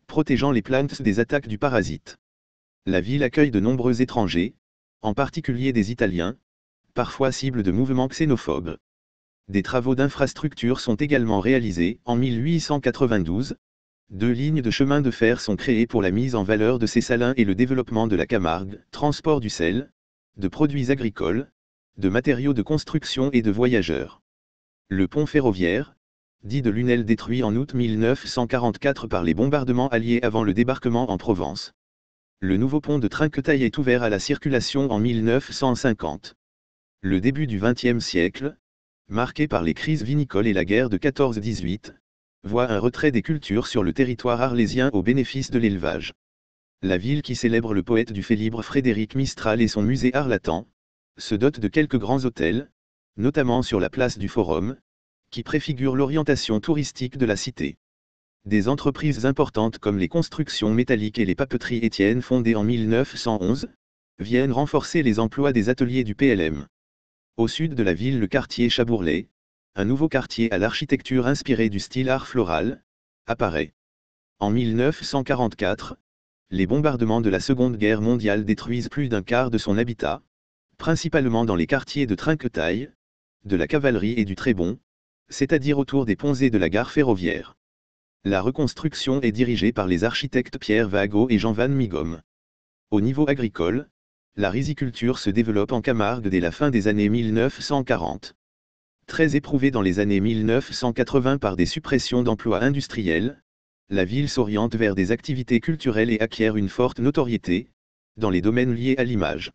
protégeant les plantes des attaques du parasite. La ville accueille de nombreux étrangers, en particulier des Italiens, parfois cibles de mouvements xénophobes. Des travaux d'infrastructure sont également réalisés. En 1892, 2 lignes de chemin de fer sont créées pour la mise en valeur de ces salins et le développement de la Camargue, transport du sel, de produits agricoles, de matériaux de construction et de voyageurs. Le pont ferroviaire, dit de Lunel détruit en août 1944 par les bombardements alliés avant le débarquement en Provence. Le nouveau pont de Trinquetaille est ouvert à la circulation en 1950. Le début du XXe siècle, marqué par les crises vinicoles et la guerre de 14-18, voit un retrait des cultures sur le territoire arlésien au bénéfice de l'élevage. La ville qui célèbre le poète du Félibre Frédéric Mistral et son musée Arlatan, se dote de quelques grands hôtels, notamment sur la place du Forum, qui préfigure l'orientation touristique de la cité. Des entreprises importantes comme les constructions métalliques et les papeteries Étienne fondées en 1911, viennent renforcer les emplois des ateliers du PLM. Au sud de la ville, le quartier Chabourlet, un nouveau quartier à l'architecture inspirée du style art floral, apparaît. En 1944, les bombardements de la Seconde Guerre mondiale détruisent plus d'un quart de son habitat, principalement dans les quartiers de Trinquetaille, de la Cavalerie et du Trébon, c'est-à-dire autour des ponts et de la gare ferroviaire. La reconstruction est dirigée par les architectes Pierre Vago et Jean Van Migom. Au niveau agricole, la riziculture se développe en Camargue dès la fin des années 1940. Très éprouvée dans les années 1980 par des suppressions d'emplois industriels, la ville s'oriente vers des activités culturelles et acquiert une forte notoriété, dans les domaines liés à l'image.